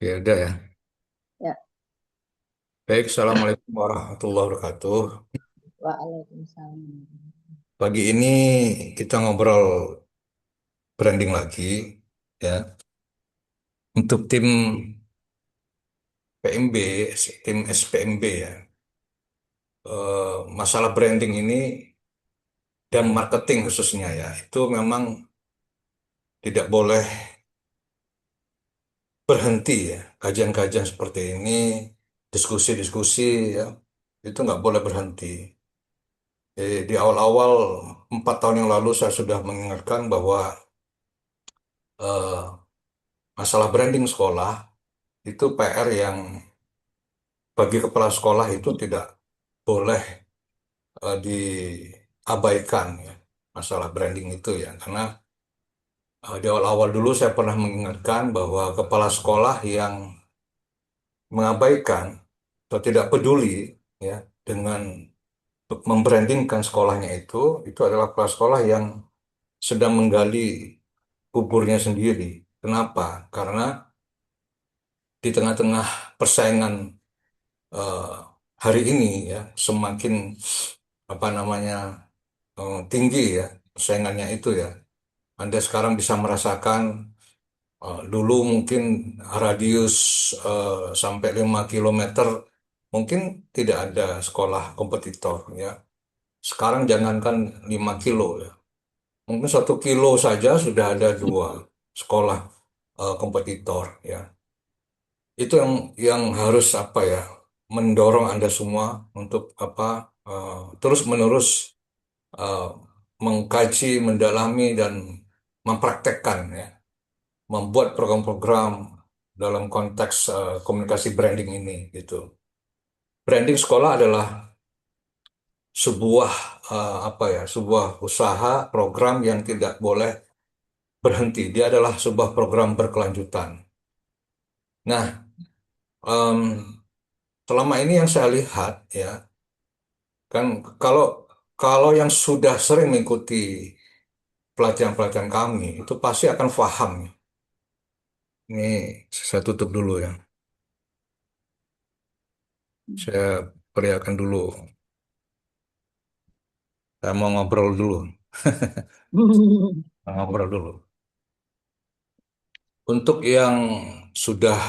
Ya udah ya. Ya, Baik, Assalamualaikum warahmatullahi wabarakatuh. Waalaikumsalam. Pagi ini kita ngobrol branding lagi ya. Untuk PMB, tim SPMB ya. Masalah branding ini dan marketing khususnya ya, itu memang tidak boleh berhenti ya. Kajian-kajian seperti ini, diskusi-diskusi ya, itu nggak boleh berhenti. Di awal-awal 4 tahun yang lalu saya sudah mengingatkan bahwa eh, masalah branding sekolah itu PR yang bagi kepala sekolah itu tidak boleh diabaikan ya, masalah branding itu ya. Karena di awal-awal dulu saya pernah mengingatkan bahwa kepala sekolah yang mengabaikan atau tidak peduli ya dengan membrandingkan sekolahnya itu adalah kepala sekolah yang sedang menggali kuburnya sendiri. Kenapa? Karena di tengah-tengah persaingan eh, hari ini ya semakin apa namanya tinggi ya saingannya itu ya. Anda sekarang bisa merasakan dulu mungkin radius sampai 5 kilometer mungkin tidak ada sekolah kompetitor ya. Sekarang jangankan 5 kilo ya. Mungkin 1 kilo saja sudah ada dua sekolah kompetitor ya. Itu yang harus apa ya mendorong Anda semua untuk apa terus-menerus eh, mengkaji, mendalami dan mempraktekkan ya, membuat program-program dalam konteks komunikasi branding ini gitu. Branding sekolah adalah sebuah apa ya, sebuah usaha program yang tidak boleh berhenti. Dia adalah sebuah program berkelanjutan. Nah, em, selama ini yang saya lihat ya, kan kalau kalau yang sudah sering mengikuti pelatihan-pelatihan kami itu pasti akan paham. Ini saya tutup dulu ya. Saya perlihatkan dulu. Saya mau ngobrol dulu. Ngobrol dulu. Untuk yang sudah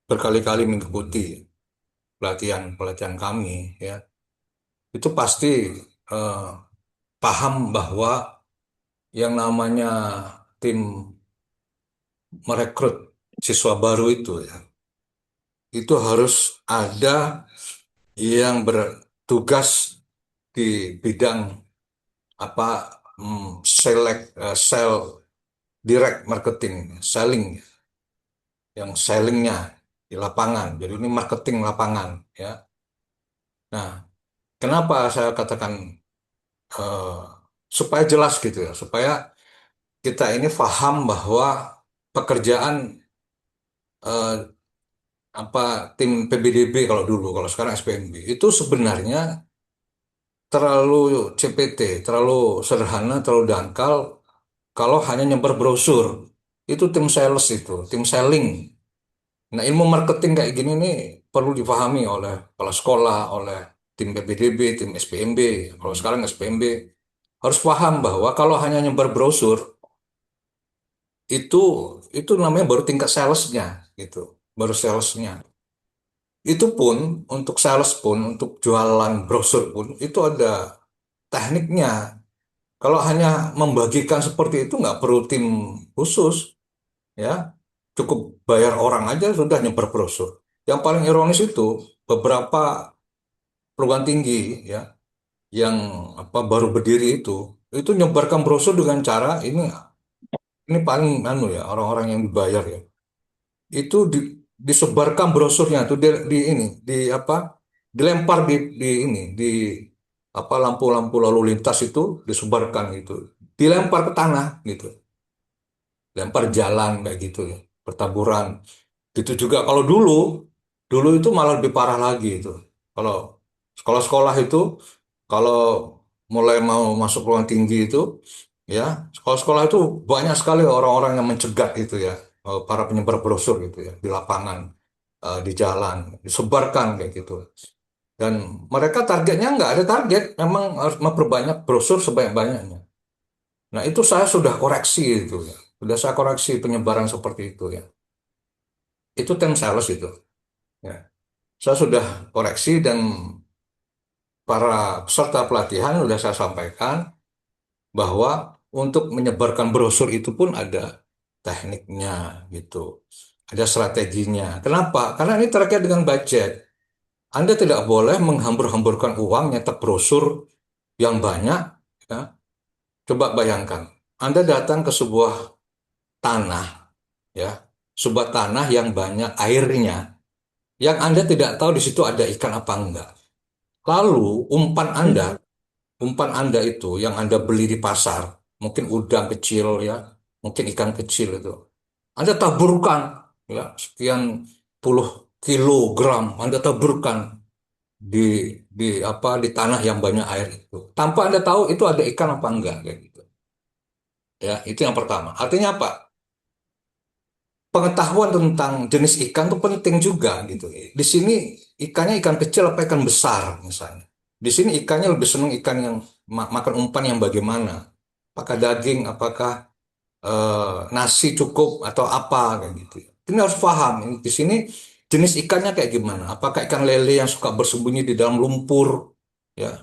berkali-kali mengikuti pelatihan-pelatihan kami, ya, itu pasti eh, paham bahwa yang namanya tim merekrut siswa baru itu harus ada yang bertugas di bidang apa sell direct marketing, selling, yang sellingnya di lapangan. Jadi ini marketing lapangan, ya. Nah, kenapa saya katakan eh, supaya jelas gitu ya, supaya kita ini paham bahwa pekerjaan eh, apa tim PBDB kalau dulu, kalau sekarang SPMB itu sebenarnya terlalu CPT, terlalu sederhana, terlalu dangkal kalau hanya nyebar brosur. Itu tim sales itu, tim selling. Nah, ilmu marketing kayak gini nih perlu dipahami oleh kepala sekolah, oleh tim PPDB, tim SPMB. Kalau sekarang SPMB harus paham bahwa kalau hanya nyebar brosur itu itu namanya baru tingkat salesnya gitu, baru salesnya. Itu pun untuk sales pun untuk jualan brosur pun itu ada tekniknya. Kalau hanya membagikan seperti itu nggak perlu tim khusus ya, cukup bayar orang aja sudah nyebar brosur. Yang paling ironis itu beberapa perguruan tinggi ya yang apa baru berdiri itu nyebarkan brosur dengan cara ini paling anu ya orang-orang yang dibayar ya itu disebarkan brosurnya tuh di ini di apa dilempar di ini di apa lampu-lampu lalu lintas itu disebarkan gitu dilempar ke tanah gitu lempar jalan kayak gitu ya pertaburan gitu juga kalau dulu dulu itu malah lebih parah lagi itu kalau sekolah-sekolah itu kalau mulai mau masuk ruang tinggi itu ya sekolah-sekolah itu banyak sekali orang-orang yang mencegat itu ya para penyebar brosur gitu ya di lapangan, di jalan, disebarkan kayak gitu. Dan mereka targetnya nggak ada target, memang harus memperbanyak brosur sebanyak-banyaknya. Nah itu saya sudah koreksi itu ya, sudah saya koreksi penyebaran seperti itu ya. Itu tim sales itu. Ya. Saya sudah koreksi dan para peserta pelatihan sudah saya sampaikan bahwa untuk menyebarkan brosur itu pun ada tekniknya gitu. Ada strateginya. Kenapa? Karena ini terkait dengan budget. Anda tidak boleh menghambur-hamburkan uang nyetak brosur yang banyak. Ya. Coba bayangkan, Anda datang ke sebuah tanah, ya, sebuah tanah yang banyak airnya, yang Anda tidak tahu di situ ada ikan apa enggak. Lalu umpan Anda itu yang Anda beli di pasar, mungkin udang kecil ya, mungkin ikan kecil itu. Anda taburkan ya sekian puluh kilogram Anda taburkan di di tanah yang banyak air itu. Tanpa Anda tahu itu ada ikan apa enggak kayak gitu. Ya, itu yang pertama. Artinya apa? Pengetahuan tentang jenis ikan itu penting juga gitu. Di sini ikannya ikan kecil apa ikan besar misalnya. Di sini ikannya lebih senang ikan yang makan umpan yang bagaimana. Apakah daging, apakah nasi cukup atau apa kayak gitu. Ini harus paham. Di sini jenis ikannya kayak gimana? Apakah ikan lele yang suka bersembunyi di dalam lumpur, ya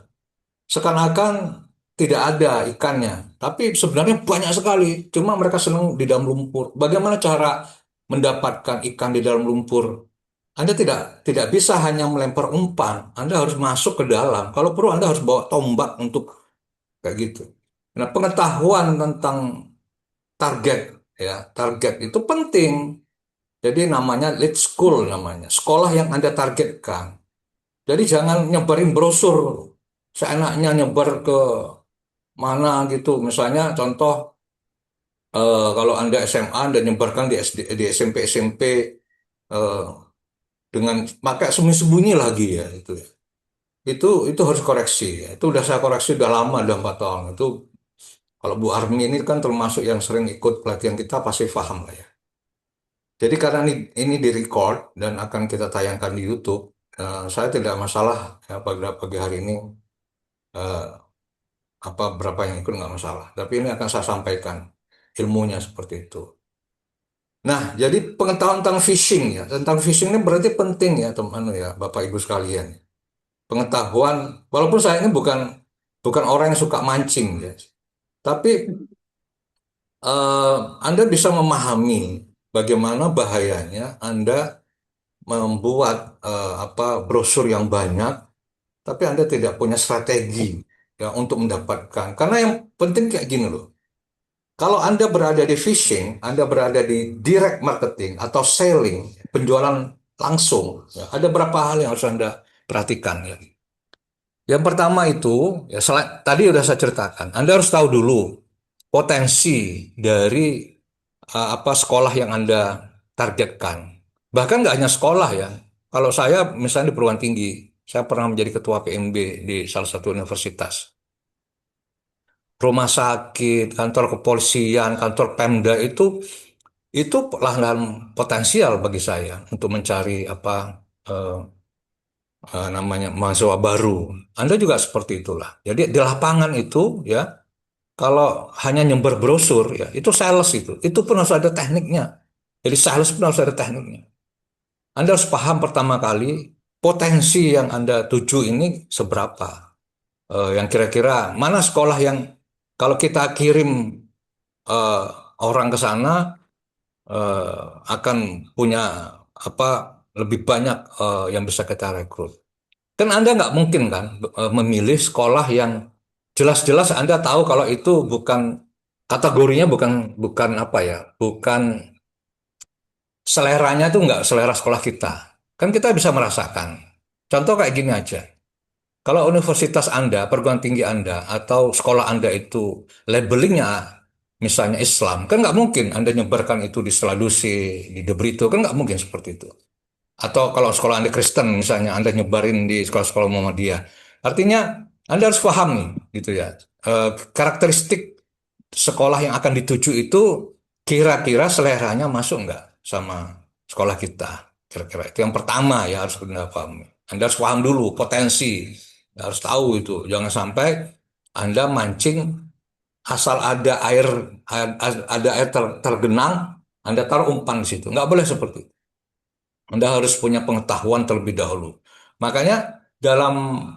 seakan-akan tidak ada ikannya, tapi sebenarnya banyak sekali. Cuma mereka senang di dalam lumpur. Bagaimana cara mendapatkan ikan di dalam lumpur? Anda tidak bisa hanya melempar umpan. Anda harus masuk ke dalam. Kalau perlu Anda harus bawa tombak untuk kayak gitu. Nah, pengetahuan tentang target ya, target itu penting. Jadi namanya lead school namanya, sekolah yang Anda targetkan. Jadi jangan nyebarin brosur seenaknya nyebar ke mana gitu. Misalnya contoh kalau Anda SMA dan nyebarkan di SD, di SMP SMP eh, dengan pakai sembunyi-sembunyi lagi ya itu ya. Itu harus koreksi ya. Itu udah saya koreksi udah lama udah 4 tahun. Itu kalau Bu Armi ini kan termasuk yang sering ikut pelatihan kita pasti paham lah ya. Jadi karena ini di-record dan akan kita tayangkan di YouTube, saya tidak masalah ya pada pagi hari ini eh, apa berapa yang ikut nggak masalah. Tapi ini akan saya sampaikan ilmunya seperti itu. Nah, jadi pengetahuan tentang phishing ya, tentang phishing ini berarti penting ya teman ya, Bapak Ibu sekalian. Pengetahuan, walaupun saya ini bukan bukan orang yang suka mancing ya, tapi eh, Anda bisa memahami bagaimana bahayanya Anda membuat brosur yang banyak, tapi Anda tidak punya strategi ya untuk mendapatkan. Karena yang penting kayak gini loh. Kalau Anda berada di phishing, Anda berada di direct marketing atau selling, penjualan langsung, ya, ada beberapa hal yang harus Anda perhatikan ya. Yang pertama itu, ya tadi sudah saya ceritakan, Anda harus tahu dulu potensi dari apa sekolah yang Anda targetkan. Bahkan nggak hanya sekolah ya. Kalau saya misalnya di perguruan tinggi, saya pernah menjadi ketua PMB di salah satu universitas. Rumah sakit, kantor kepolisian, kantor Pemda itu lahan potensial bagi saya untuk mencari apa eh, namanya mahasiswa baru. Anda juga seperti itulah. Jadi di lapangan itu ya kalau hanya nyembar brosur ya itu sales itu pun harus ada tekniknya. Jadi sales pun harus ada tekniknya. Anda harus paham pertama kali potensi yang Anda tuju ini seberapa. Yang kira-kira mana sekolah yang kalau kita kirim eh, orang ke sana akan punya apa lebih banyak yang bisa kita rekrut. Kan Anda nggak mungkin kan memilih sekolah yang jelas-jelas Anda tahu kalau itu bukan kategorinya bukan bukan apa ya, bukan seleranya tuh nggak selera sekolah kita. Kan kita bisa merasakan. Contoh kayak gini aja. Kalau universitas Anda, perguruan tinggi Anda, atau sekolah Anda itu labelingnya misalnya Islam, kan nggak mungkin Anda nyebarkan itu di Seladusi, di Debrito, kan nggak mungkin seperti itu. Atau kalau sekolah Anda Kristen misalnya, Anda nyebarin di sekolah-sekolah Muhammadiyah. Artinya Anda harus paham nih, gitu ya. Karakteristik sekolah yang akan dituju itu kira-kira seleranya masuk nggak sama sekolah kita? Kira-kira itu yang pertama ya harus Anda pahami. Anda harus paham dulu potensi. Anda harus tahu itu. Jangan sampai Anda mancing asal ada air ada air tergenang, Anda taruh umpan di situ. Nggak boleh seperti itu. Anda harus punya pengetahuan terlebih dahulu. Makanya dalam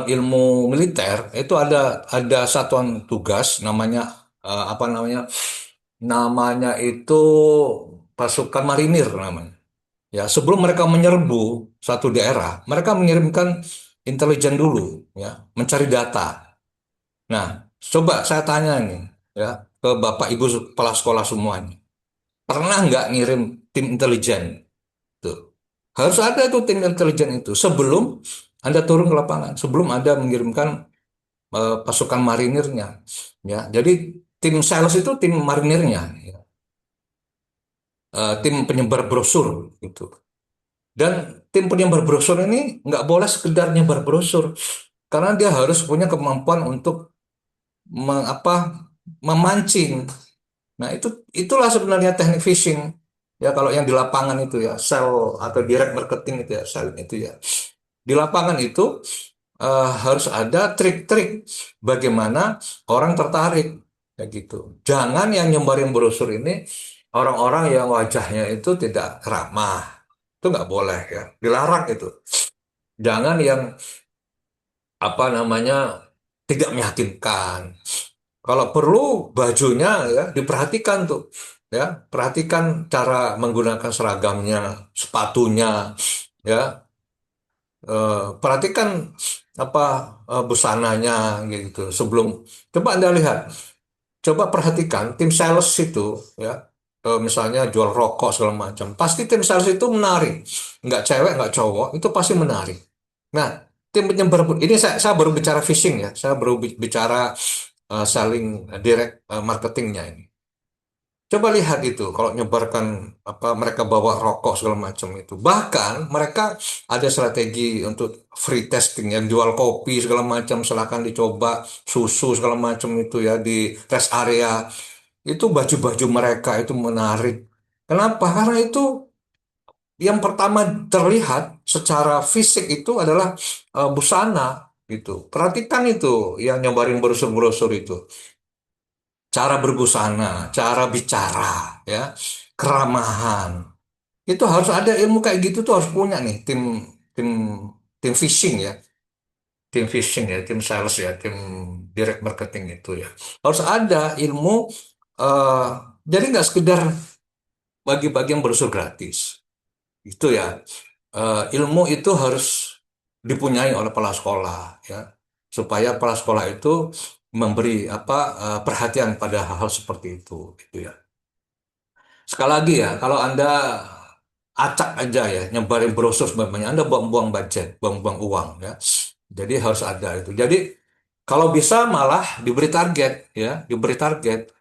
ilmu militer itu ada satuan tugas namanya apa namanya? Namanya itu pasukan marinir namanya. Ya, sebelum mereka menyerbu satu daerah, mereka mengirimkan intelijen dulu, ya, mencari data. Nah, coba saya tanya nih, ya, ke Bapak Ibu kepala sekolah semuanya. Pernah nggak ngirim tim intelijen? Tuh. Harus ada tuh tim intelijen itu sebelum Anda turun ke lapangan, sebelum Anda mengirimkan pasukan marinirnya. Ya, jadi tim sales itu tim marinirnya, ya. Tim penyebar brosur gitu. Dan tim penyebar brosur ini nggak boleh sekedar nyebar brosur, karena dia harus punya kemampuan untuk apa memancing. Nah, itulah sebenarnya teknik phishing. Ya, kalau yang di lapangan itu ya, sell atau direct marketing itu ya, sell itu ya. Di lapangan itu harus ada trik-trik bagaimana orang tertarik kayak gitu. Jangan yang nyebarin brosur ini orang-orang yang wajahnya itu tidak ramah. Itu nggak boleh ya. Dilarang itu. Jangan yang apa namanya tidak meyakinkan. Kalau perlu bajunya ya diperhatikan tuh, ya perhatikan cara menggunakan seragamnya, sepatunya, ya perhatikan apa busananya gitu. Sebelum coba Anda lihat, coba perhatikan tim sales itu, ya misalnya jual rokok segala macam, pasti tim sales itu menarik, nggak cewek nggak cowok itu pasti menarik. Nah, tim penyebar ini saya baru bicara phishing ya, saya baru bicara selling direct marketingnya ini. Coba lihat itu kalau nyebarkan apa mereka bawa rokok segala macam itu. Bahkan mereka ada strategi untuk free testing yang jual kopi segala macam silakan dicoba susu segala macam itu ya di rest area. Itu baju-baju mereka itu menarik. Kenapa? Karena itu yang pertama terlihat secara fisik itu adalah busana gitu. Perhatikan itu yang nyebarin brosur-brosur itu. Cara berbusana, cara bicara, ya, keramahan. Itu harus ada ilmu kayak gitu tuh harus punya nih tim tim phishing ya, tim phishing ya, tim sales ya, tim direct marketing itu ya. Harus ada ilmu eh jadi nggak sekedar bagi-bagi yang brosur gratis. Itu ya. Ilmu itu harus dipunyai oleh kepala sekolah ya, supaya kepala sekolah itu memberi apa perhatian pada hal-hal seperti itu gitu ya. Sekali lagi ya, kalau Anda acak aja ya, nyebarin brosur sebanyak Anda buang-buang budget, buang-buang uang ya. Jadi harus ada itu. Jadi kalau bisa malah diberi target ya, diberi target.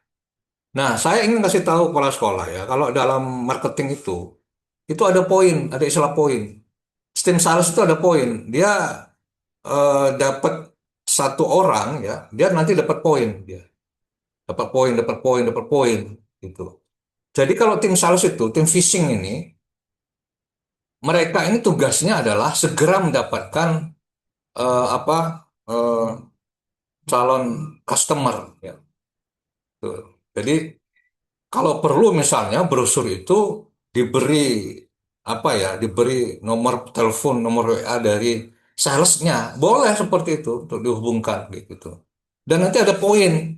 Nah, saya ingin kasih tahu kepala sekolah ya, kalau dalam marketing itu ada poin, ada istilah poin. Tim sales itu ada poin. Dia dapat satu orang ya, dia nanti dapat poin dia. Dapat poin, dapat poin, dapat poin gitu. Jadi kalau tim sales itu, tim phishing ini, mereka ini tugasnya adalah segera mendapatkan apa eh, calon customer ya. Tuh. Jadi kalau perlu misalnya brosur itu diberi apa ya, diberi nomor telepon, nomor WA dari salesnya, boleh seperti itu untuk dihubungkan gitu. Dan nanti ada poin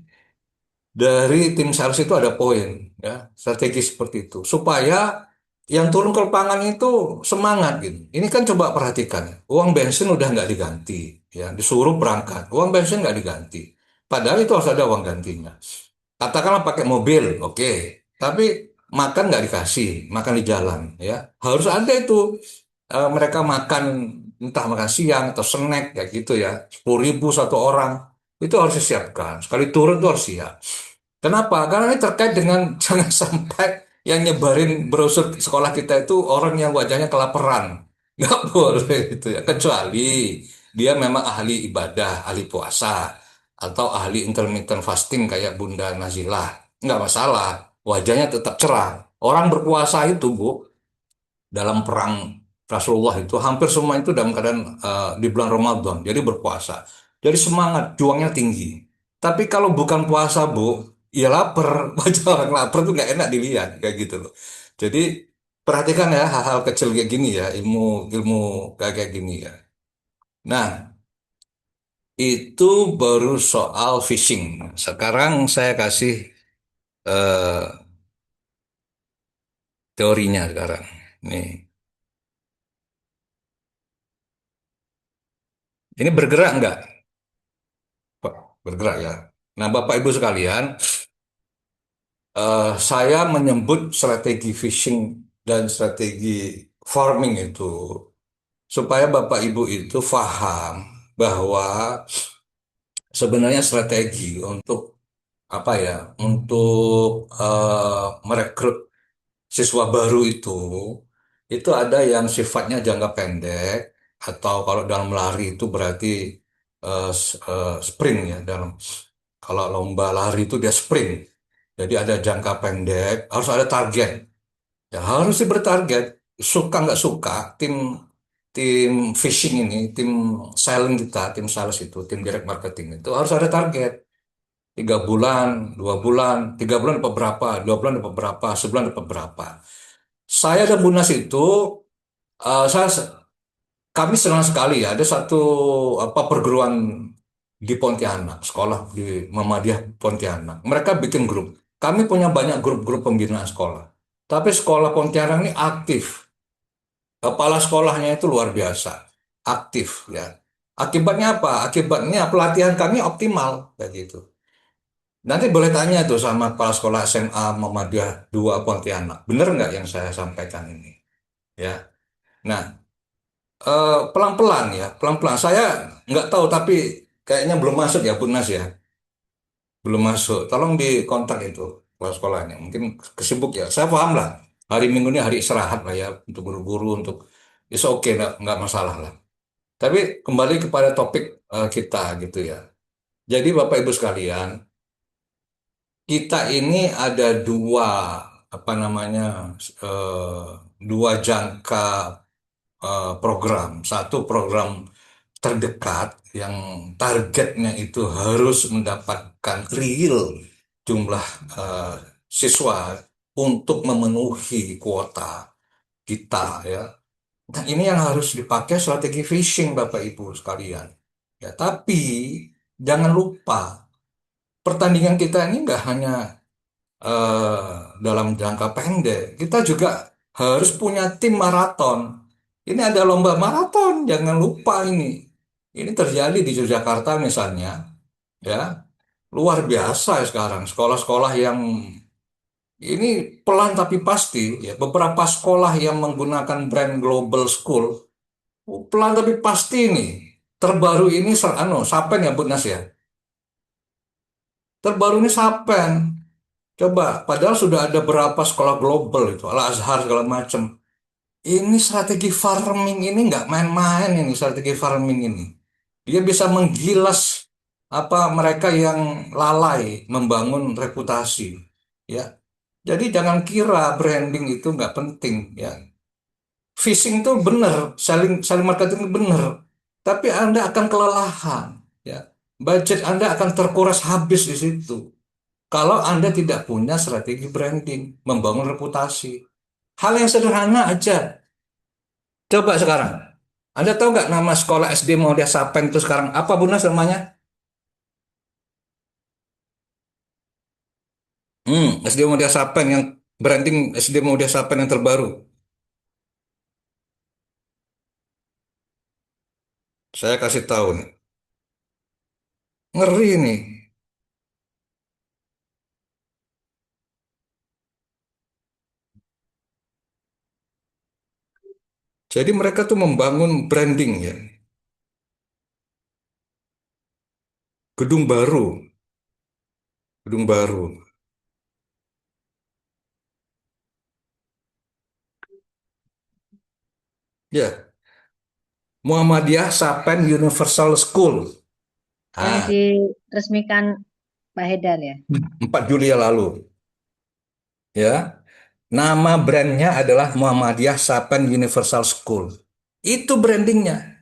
dari tim sales itu ada poin ya strategi seperti itu supaya yang turun ke lapangan itu semangat gitu. Ini kan coba perhatikan uang bensin udah nggak diganti ya disuruh berangkat uang bensin nggak diganti padahal itu harus ada uang gantinya. Katakanlah pakai mobil oke tapi makan nggak dikasih makan di jalan ya harus ada itu mereka makan entah makan siang atau snack ya gitu ya 10.000 satu orang itu harus disiapkan sekali turun itu harus siap. Kenapa? Karena ini terkait dengan jangan sampai yang nyebarin brosur sekolah kita itu orang yang wajahnya kelaparan. Nggak boleh itu ya. Kecuali dia memang ahli ibadah, ahli puasa, atau ahli intermittent fasting kayak Bunda Nazilah. Nggak masalah. wajahnya tetap cerah. Orang berpuasa itu, Bu, dalam perang Rasulullah itu hampir semua itu dalam keadaan di bulan Ramadan, jadi berpuasa. Jadi semangat, juangnya tinggi. Tapi kalau bukan puasa, Bu, ya lapar. Wajah orang lapar tuh nggak enak dilihat kayak gitu loh. Jadi perhatikan ya hal-hal kecil kayak gini ya, ilmu ilmu kayak gini ya. Nah, itu baru soal phishing. Sekarang saya kasih eh, teorinya sekarang. Nih, ini bergerak nggak? Pak? Bergerak ya. Nah, Bapak Ibu sekalian, saya menyebut strategi phishing dan strategi farming itu supaya Bapak Ibu itu paham bahwa sebenarnya strategi untuk apa ya, untuk merekrut siswa baru itu ada yang sifatnya jangka pendek atau kalau dalam lari itu berarti sprint ya dalam kalau lomba lari itu dia sprint. Jadi ada jangka pendek, harus ada target. Ya harus sih bertarget. Suka nggak suka, tim tim fishing ini, tim selling kita, tim sales itu, tim direct marketing itu harus ada target. 3 bulan, 2 bulan, 3 bulan dapat berapa, 2 bulan dapat berapa, sebulan dapat berapa. Saya dan Bunas itu, eh, saya kami senang sekali ya. Ada satu apa perguruan di Pontianak, sekolah di Muhammadiyah Pontianak. Mereka bikin grup. Kami punya banyak grup-grup pembinaan sekolah. Tapi sekolah Pontianak ini aktif. Kepala sekolahnya itu luar biasa, aktif ya. Akibatnya apa? Akibatnya pelatihan kami optimal kayak gitu. Nanti boleh tanya tuh sama kepala sekolah SMA Muhammadiyah 2 Pontianak. Bener nggak yang saya sampaikan ini? Ya. Nah, pelan-pelan ya, pelan-pelan. Saya nggak tahu tapi kayaknya belum masuk ya, Bu Nas ya. Belum masuk. Tolong dikontak itu kepala sekolahnya. Mungkin kesibuk ya. Saya paham lah. Hari Minggu ini hari istirahat lah ya untuk guru-guru untuk is oke nggak masalah lah. Tapi kembali kepada topik kita gitu ya. Jadi Bapak Ibu sekalian, kita ini ada dua apa namanya eh, dua jangka program. Satu program terdekat yang targetnya itu harus mendapatkan real jumlah eh, siswa untuk memenuhi kuota kita ya. Nah, ini yang harus dipakai strategi phishing Bapak Ibu sekalian. Ya, tapi jangan lupa pertandingan kita ini nggak hanya dalam jangka pendek, kita juga harus punya tim maraton. Ini ada lomba maraton, jangan lupa ini. Ini terjadi di Yogyakarta misalnya, ya luar biasa ya sekarang. Sekolah-sekolah yang ini pelan tapi pasti, ya beberapa sekolah yang menggunakan brand Global School, pelan tapi pasti ini. Terbaru ini Sapen ya Bu Nas ya. Terbaru ini Sapen. Coba, padahal sudah ada berapa sekolah global itu, Al Azhar segala macam. Ini strategi farming ini nggak main-main ini strategi farming ini. Dia bisa menggilas apa mereka yang lalai membangun reputasi, ya. Jadi jangan kira branding itu nggak penting, ya. Phishing itu benar, selling selling marketing itu benar, tapi Anda akan kelelahan, ya. Budget Anda akan terkuras habis di situ. Kalau Anda tidak punya strategi branding, membangun reputasi. Hal yang sederhana aja. Coba sekarang. Anda tahu nggak nama sekolah SD Muhammadiyah Sapen itu sekarang? Apa Bu Nas namanya? SD Muhammadiyah Sapen yang branding SD Muhammadiyah Sapen yang terbaru. Saya kasih tahu nih. Ngeri nih. Jadi mereka tuh membangun branding ya. Gedung baru. Gedung baru. Ya. Muhammadiyah Sapen Universal School. Yang Ah, diresmikan Pak Haidar ya. 4 Juli yang lalu. ya. Nama brandnya adalah Muhammadiyah Sapen Universal School. Itu brandingnya.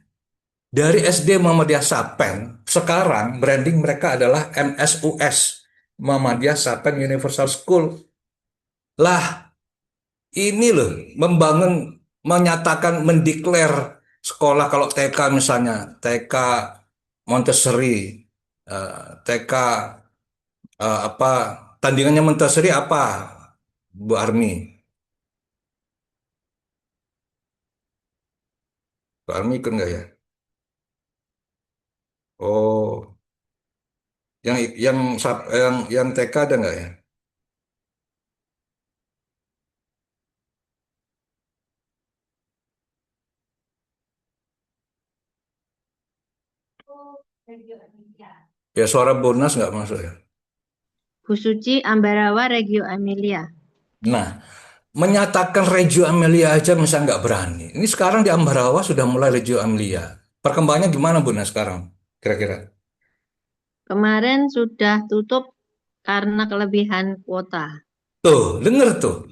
Dari SD Muhammadiyah Sapen, sekarang branding mereka adalah MSUS, Muhammadiyah Sapen Universal School. Lah, ini loh, membangun, menyatakan, mendeklar sekolah kalau TK misalnya, TK Montessori, TK apa, tandingannya Montessori apa, Bu Armi? Bu Armi ikut nggak ya? Oh, yang TK ada nggak ya? Ya suara bonus nggak masuk ya. Bu Suci Ambarawa Regio Amelia. Nah, menyatakan Reggio Emilia aja misalnya nggak berani. Ini sekarang di Ambarawa sudah mulai Reggio Emilia. Perkembangannya gimana Bu Nah sekarang? Kira-kira. Kemarin sudah tutup karena kelebihan kuota. Tuh, denger tuh.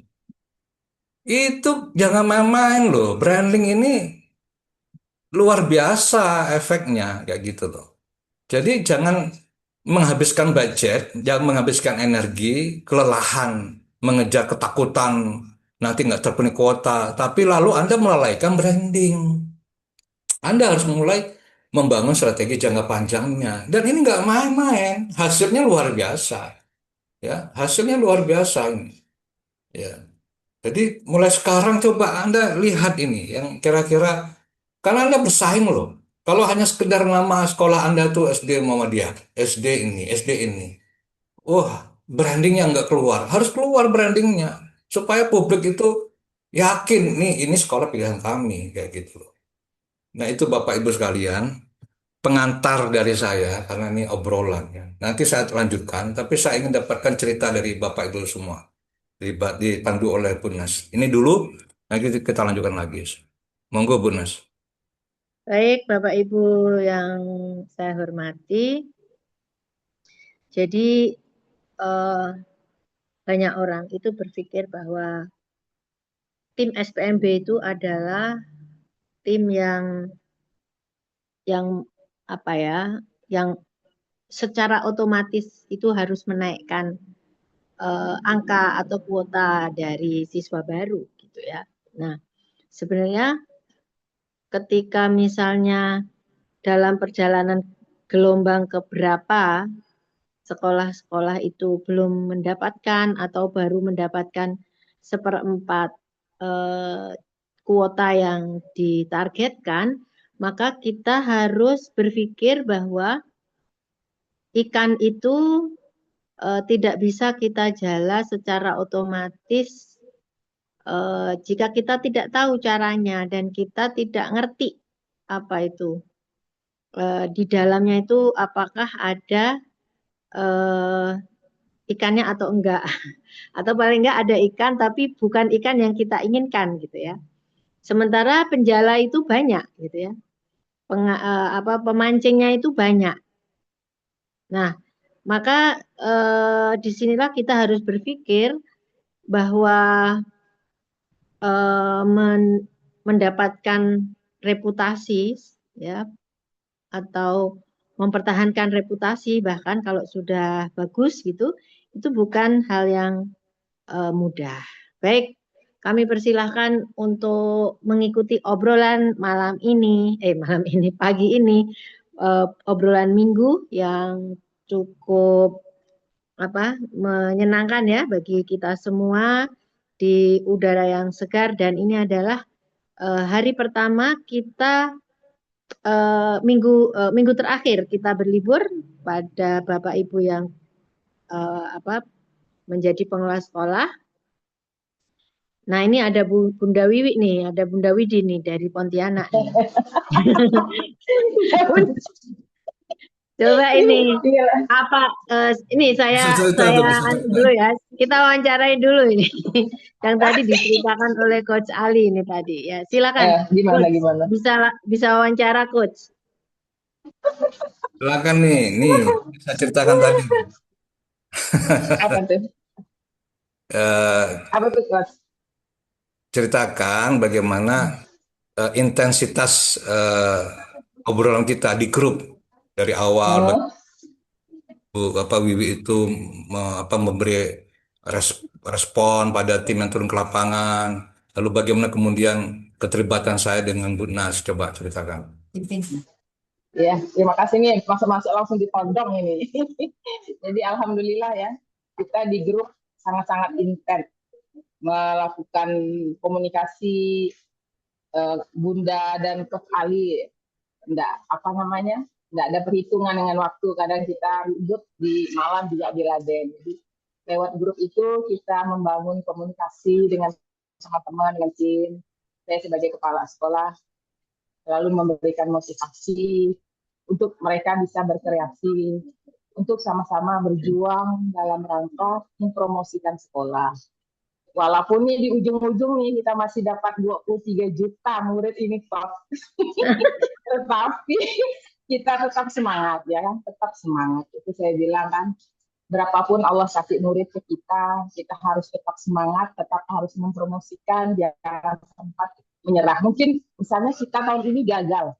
Itu jangan main-main loh. Branding ini luar biasa efeknya kayak gitu loh. Jadi jangan menghabiskan budget, jangan menghabiskan energi, kelelahan, mengejar ketakutan, nanti nggak terpenuhi kuota. Tapi lalu Anda melalaikan branding. Anda harus mulai membangun strategi jangka panjangnya. Dan ini nggak main-main, hasilnya luar biasa. Ya, hasilnya luar biasa ini. Ya, jadi mulai sekarang coba Anda lihat ini, yang kira-kira, karena Anda bersaing loh. Kalau hanya sekedar nama sekolah Anda tuh SD Muhammadiyah, SD ini, SD ini. Wah, brandingnya nggak keluar. Harus keluar brandingnya. Supaya publik itu yakin, nih ini sekolah pilihan kami, kayak gitu loh. Nah itu Bapak Ibu sekalian, pengantar dari saya karena ini obrolan ya. Nanti saya lanjutkan, tapi saya ingin dapatkan cerita dari Bapak Ibu semua, dipandu oleh Bu Nas. Ini dulu, nanti kita lanjutkan lagi. Monggo Bu Nas. Baik, Bapak Ibu yang saya hormati. Jadi eh, banyak orang itu berpikir bahwa tim SPMB itu adalah tim yang apa ya, yang secara otomatis itu harus menaikkan angka atau kuota dari siswa baru gitu ya. Nah, sebenarnya ketika misalnya dalam perjalanan gelombang keberapa sekolah-sekolah itu belum mendapatkan atau baru mendapatkan seperempat eh, kuota yang ditargetkan, maka kita harus berpikir bahwa ikan itu tidak bisa kita jala secara otomatis jika kita tidak tahu caranya dan kita tidak ngerti apa itu di dalamnya itu apakah ada eh, ikannya atau enggak atau paling enggak ada ikan tapi bukan ikan yang kita inginkan gitu ya. Sementara penjala itu banyak gitu ya. Pemancingnya itu banyak. Nah, maka disinilah kita harus berpikir bahwa mendapatkan reputasi ya atau mempertahankan reputasi bahkan kalau sudah bagus gitu itu bukan hal yang mudah. Baik, kami persilahkan untuk mengikuti obrolan malam ini, malam ini, pagi ini, obrolan minggu yang cukup menyenangkan ya bagi kita semua di udara yang segar dan ini adalah hari pertama kita minggu terakhir kita berlibur pada Bapak Ibu yang menjadi pengelola sekolah. Nah ini ada Bunda Wiwi nih, ada Bunda Widi nih dari Pontianak nih. Coba ini apa ini Cerita tuh, saya bisa cerita. dulu ya. Kita wawancarai dulu ini. Yang tadi diceritakan oleh Coach Ali ini tadi ya. Silakan Gimana Coach. gimana? Bisa wawancara Coach. Silakan nih, saya ceritakan tadi. Apa tuh? eh, Apa tuh Coach? ceritakan bagaimana intensitas obrolan kita di grup dari awal. Hmm. Wiwi itu memberi respon pada tim yang turun ke lapangan. Lalu bagaimana kemudian keterlibatan saya dengan Bu Nas, coba ceritakan. Ya, terima kasih nih, masuk-masuk langsung ditodong ini. Jadi alhamdulillah ya, kita di grup sangat-sangat intens melakukan komunikasi, Bunda dan Coach Ali. Enggak apa namanya, enggak ada perhitungan dengan waktu. Kadang kita ribut di malam juga di Laden. Jadi lewat grup itu kita membangun komunikasi dengan teman-teman, dengan tim. Saya sebagai kepala sekolah lalu memberikan motivasi untuk mereka bisa berkreasi, untuk sama-sama berjuang dalam rangka mempromosikan sekolah. Walaupun nih di ujung-ujung nih kita masih dapat 23 juta murid ini top. Tetapi kita tetap semangat ya kan, tetap semangat. Itu saya bilang kan, berapapun Allah kasih murid ke kita harus tetap semangat, tetap harus mempromosikan, jangan sempat menyerah. Mungkin misalnya kita tahun ini gagal,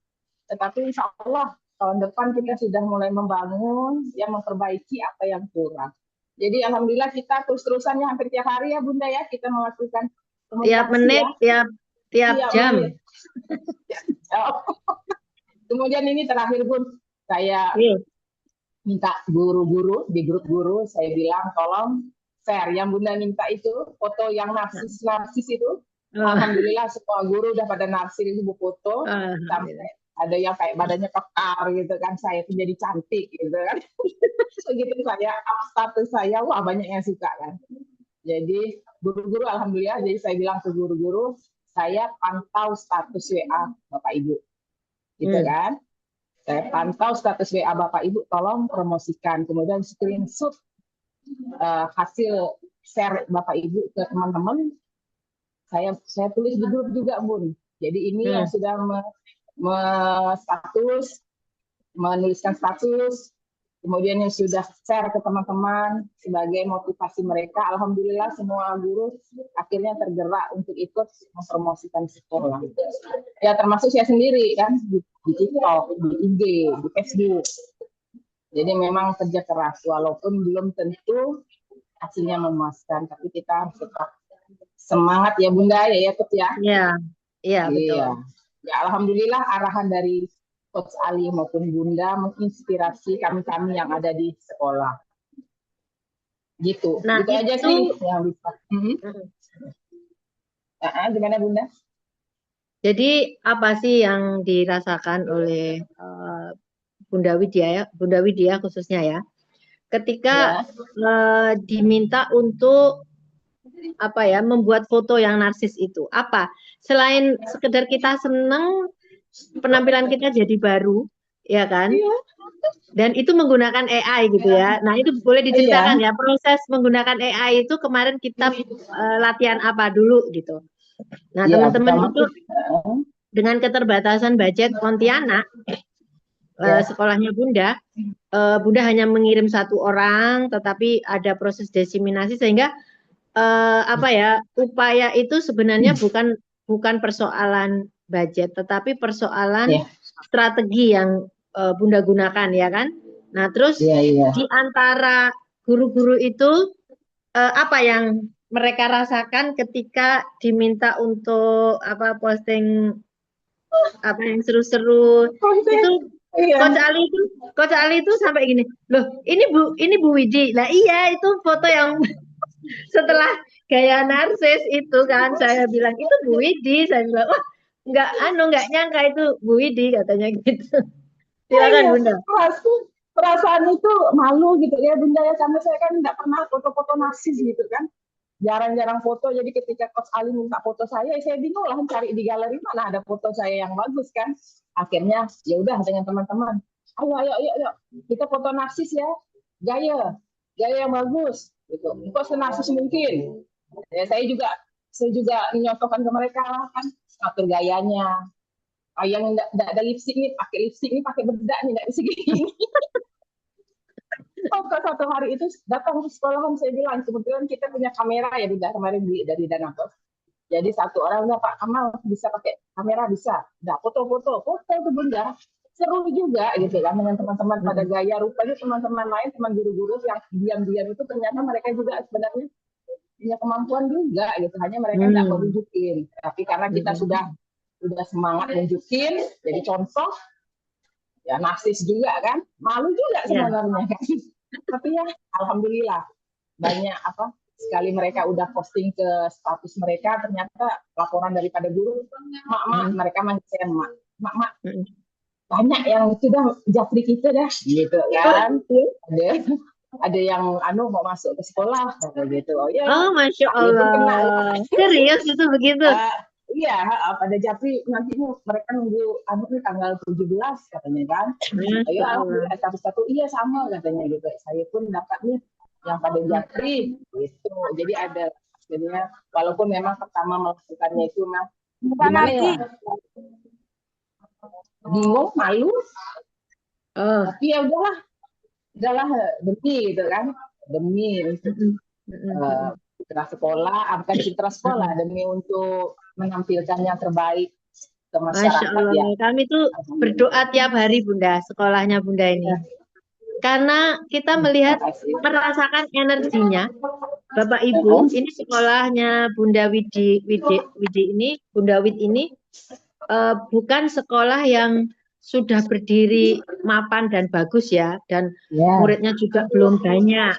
tetapi insya Allah tahun depan kita sudah mulai membangun, yang memperbaiki apa yang kurang. Jadi alhamdulillah kita terus-terusannya hampir tiap hari ya Bunda ya, kita melakukan Tiap komunikasi menit, ya. tiap jam. Menit. Kemudian ini terakhir Bun, saya minta guru-guru di grup guru, saya bilang tolong share yang Bunda minta itu, foto yang narsis itu. Alhamdulillah semua guru udah pada narsir itu bu foto, sampai ada yang kayak badannya kekar gitu kan, saya tuh jadi cantik gitu kan. Begitu saya up status saya, wah banyak yang suka kan. Jadi guru-guru alhamdulillah, jadi saya bilang ke guru-guru, saya pantau status WA Bapak Ibu, gitu kan. Saya pantau status WA Bapak Ibu, tolong promosikan. Kemudian screenshot hasil share Bapak Ibu ke teman-teman. Saya tulis di grup juga, Bun. Jadi ini yang sudah menuliskan status, kemudian yang sudah share ke teman-teman sebagai motivasi mereka. Alhamdulillah semua guru akhirnya tergerak untuk ikut mempromosikan sekolah. Ya termasuk saya sendiri kan, di TikTok, di IG, di Facebook. Jadi memang kerja keras, walaupun belum tentu hasilnya memuaskan, tapi kita harus tetap semangat ya Bunda ya Kut ya. Iya betul. Ya alhamdulillah arahan dari Coach Ali maupun Bunda menginspirasi kami-kami yang ada di sekolah. Gitu. Nah, gitu aja sih yang bisa. Gimana Bunda? Jadi apa sih yang dirasakan oleh Bunda Widya khususnya ya, ketika diminta untuk membuat foto yang narsis itu? Apa selain sekedar kita senang penampilan kita jadi baru, ya kan? Dan itu menggunakan AI gitu ya. Nah itu boleh diceritakan ya, proses menggunakan AI itu kemarin kita latihan apa dulu gitu. Nah teman-teman itu dengan keterbatasan budget Pontianak, sekolahnya Bunda, Bunda hanya mengirim 1 orang, tetapi ada proses desiminasi sehingga upaya itu sebenarnya bukan persoalan budget, tetapi persoalan strategi yang Bunda gunakan ya kan. Nah terus di antara guru-guru itu apa yang mereka rasakan ketika diminta untuk posting yang seru-seru itu? Coach Ali itu sampai gini, loh ini Bu Widi. Lah iya itu foto yang setelah gaya narsis itu kan, saya bilang itu Bu Widi, saya bilang wah nggak nyangka itu Bu Widi katanya gitu. Silakan Bunda. Perasaan itu malu gitu ya Bunda ya, karena saya kan nggak pernah foto-foto narsis gitu kan, jarang-jarang foto. Jadi ketika Coach Ali minta foto saya bingung lah cari di galeri mana ada foto saya yang bagus kan. Akhirnya ya udah dengan teman-teman, ayo kita foto narsis ya, gaya yang bagus gitu, kok senarsis mungkin. Ya, saya juga menyontohkan ke mereka kan, atur gayanya. Yang nggak ada lipstick nih pakai lipstick nih, pakai bedak nih, nggak bisa gini. masa satu hari itu datang ke sekolahan, saya bilang kebetulan kita punya kamera ya Bunda kemarin dari Danapos. Jadi satu orang udah Pak Kamal bisa pakai kamera bisa, udah foto-foto tuh Bunda, seru juga gitu kan dengan teman-teman pada gaya. Rupanya teman-teman lain, teman guru-guru yang diam-diam itu ternyata mereka juga sebenarnya punya kemampuan juga gitu, hanya mereka nggak mau nunjukin. Tapi karena kita sudah semangat nunjukin, jadi contoh, ya narsis juga kan, malu juga sebenarnya kan. Tapi ya alhamdulillah banyak sekali mereka udah posting ke status mereka, ternyata laporan daripada guru, mak mereka manggil saya mak banyak yang sudah japri kita dah gitu kan. Ada yang mau masuk ke sekolah kayak gitu. Oh ya, Masya Allah. Serius itu begitu? Iya, pada japri nanti mereka nunggu nih tanggal 17 katanya kan. Ayo alhamdulillah satu-satu iya sama katanya gitu. Saya pun dapat nih yang pada japri gitu. Jadi ada jadinya walaupun memang pertama melakukannya itu gimana ya? Bingung, malu. Tapi ya udahlah demi gitu kan, demi untuk citra sekolah, bukan citra sekolah, demi untuk menampilkan yang terbaik ke masyarakat. Masya Allah, ya. Kami tuh berdoa tiap hari Bunda, sekolahnya Bunda ini. Karena kita merasakan energinya. Bapak Ibu, ini sekolahnya Bunda Widi ini, Bunda Wid ini bukan sekolah yang sudah berdiri mapan dan bagus ya, dan muridnya juga belum banyak.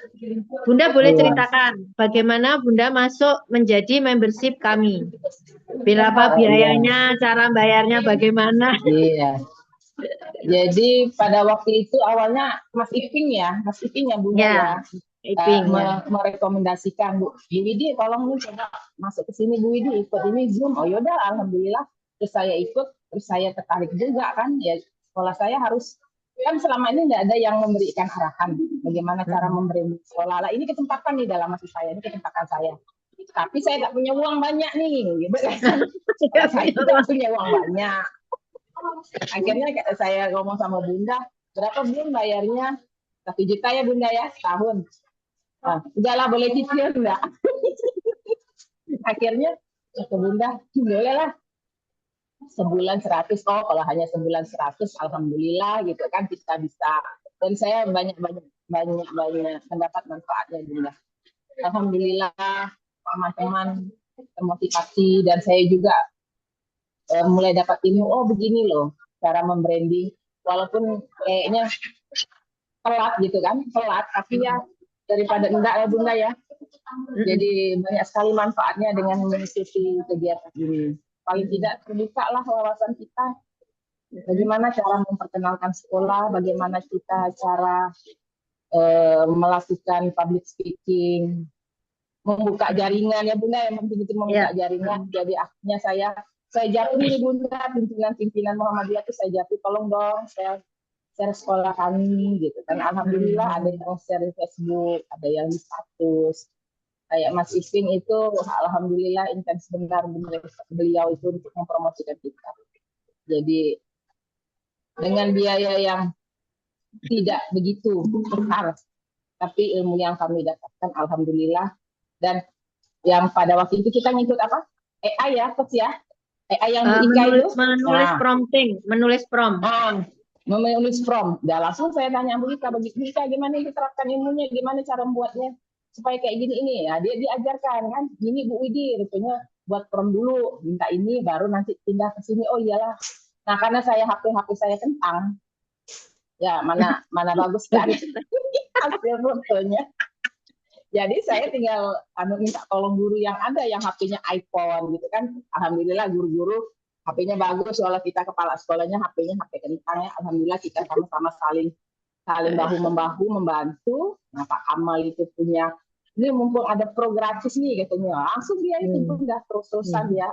Bunda boleh ceritakan bagaimana Bunda masuk menjadi membership kami? Berapa biayanya, cara bayarnya bagaimana? Iya. Jadi pada waktu itu awalnya Mas Iping ya Bunda ya. Merekomendasikan Bu Widi, tolong nih coba masuk ke sini Bu Widi, ikut ini Zoom. Oh yaudah, alhamdulillah. Terus saya ikut, terus saya tertarik juga kan. Ya sekolah saya harus kan selama ini tidak ada yang memberikan arahan bagaimana cara memberi sekolah. Lah ini kesempatan nih dalam masa saya, ini kesempatan saya. Tapi saya tak punya uang banyak nih, gitu kan. Saya tidak punya uang banyak. Akhirnya saya ngomong sama Bunda, berapa Bun bayarnya? 1 juta ya Bunda ya, setahun. Udahlah boleh cicil enggak? Akhirnya ke Bunda, boleh lah. Sebulan 100, kalau hanya sebulan 100, alhamdulillah gitu kan kita bisa. Dan saya banyak mendapat manfaatnya Bunda. Alhamdulillah teman-teman termotivasi dan saya juga mulai dapat ilmu, begini loh cara membranding. Walaupun kayaknya telat gitu kan, tapi ya daripada enggak ya Bunda ya. Jadi banyak sekali manfaatnya dengan mengikuti kegiatan ini. Paling tidak terbuka lah wawasan kita. Bagaimana cara memperkenalkan sekolah, bagaimana kita cara melakukan public speaking, membuka jaringan ya Bunda, yang penting itu membuka jaringan. Jadi akhirnya saya japri nih Bunda, pimpinan Muhammadiyah itu saya japri, tolong dong share sekolah kami gitu kan. Alhamdulillah ada yang share di Facebook, ada yang di status. Kayak Mas Iping itu alhamdulillah intens benar beliau itu untuk mempromosikan kita. Jadi dengan biaya yang tidak begitu besar, tapi ilmu yang kami dapatkan alhamdulillah. Dan yang pada waktu itu kita ngikut apa? AI ya, Coach ya? AI yang di IKA itu menulis prompting, menulis prompt. Menulis prompt. Dan langsung saya tanya Bu Ika, gimana diterapkan ilmunya, gimana cara membuatnya supaya kayak gini ini ya. Dia diajarkan kan, gini Bu Widi, rupanya buat prompt dulu, minta ini, baru nanti pindah ke sini. Oh iyalah. Nah karena saya HP saya kentang, ya mana bagus kan hasil fotonya. Jadi saya tinggal minta tolong guru yang ada yang HP-nya iPhone gitu kan. Alhamdulillah guru-guru HP-nya bagus, soalnya kita kepala sekolahnya HP-nya HP kentang ya. Alhamdulillah kita sama-sama saling bahu-membahu membantu. Nah Pak Kamal itu punya, ini mumpung ada pro gratis nih katanya, langsung dia itu udah terus-terusan dia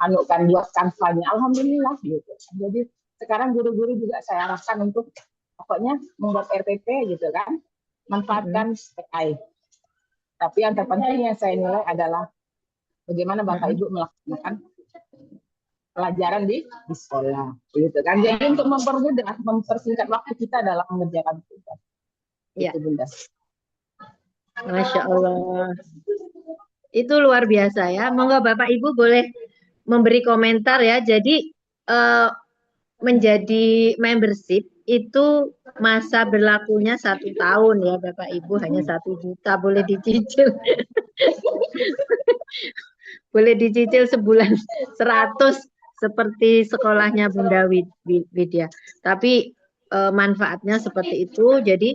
kan buat kanvanya. Alhamdulillah gitu. Jadi sekarang guru-guru juga saya arahkan untuk pokoknya membuat RPP gitu kan, manfaatkan AI. Tapi yang terpenting yang saya nilai adalah bagaimana Bapak Ibu melaksanakan pelajaran di sekolah, gitu kan. Jadi untuk mempersingkat waktu kita dalam mengerjakan tugas. Ya. Itu Bunda. Masya Allah. Itu luar biasa ya. Monggo Bapak Ibu boleh memberi komentar ya. Jadi eh, menjadi membership itu masa berlakunya 1 tahun ya Bapak Ibu, hanya 1 juta, boleh dicicil. Boleh dicicil sebulan 100 seperti sekolahnya Bunda Widya. Tapi manfaatnya seperti itu. Jadi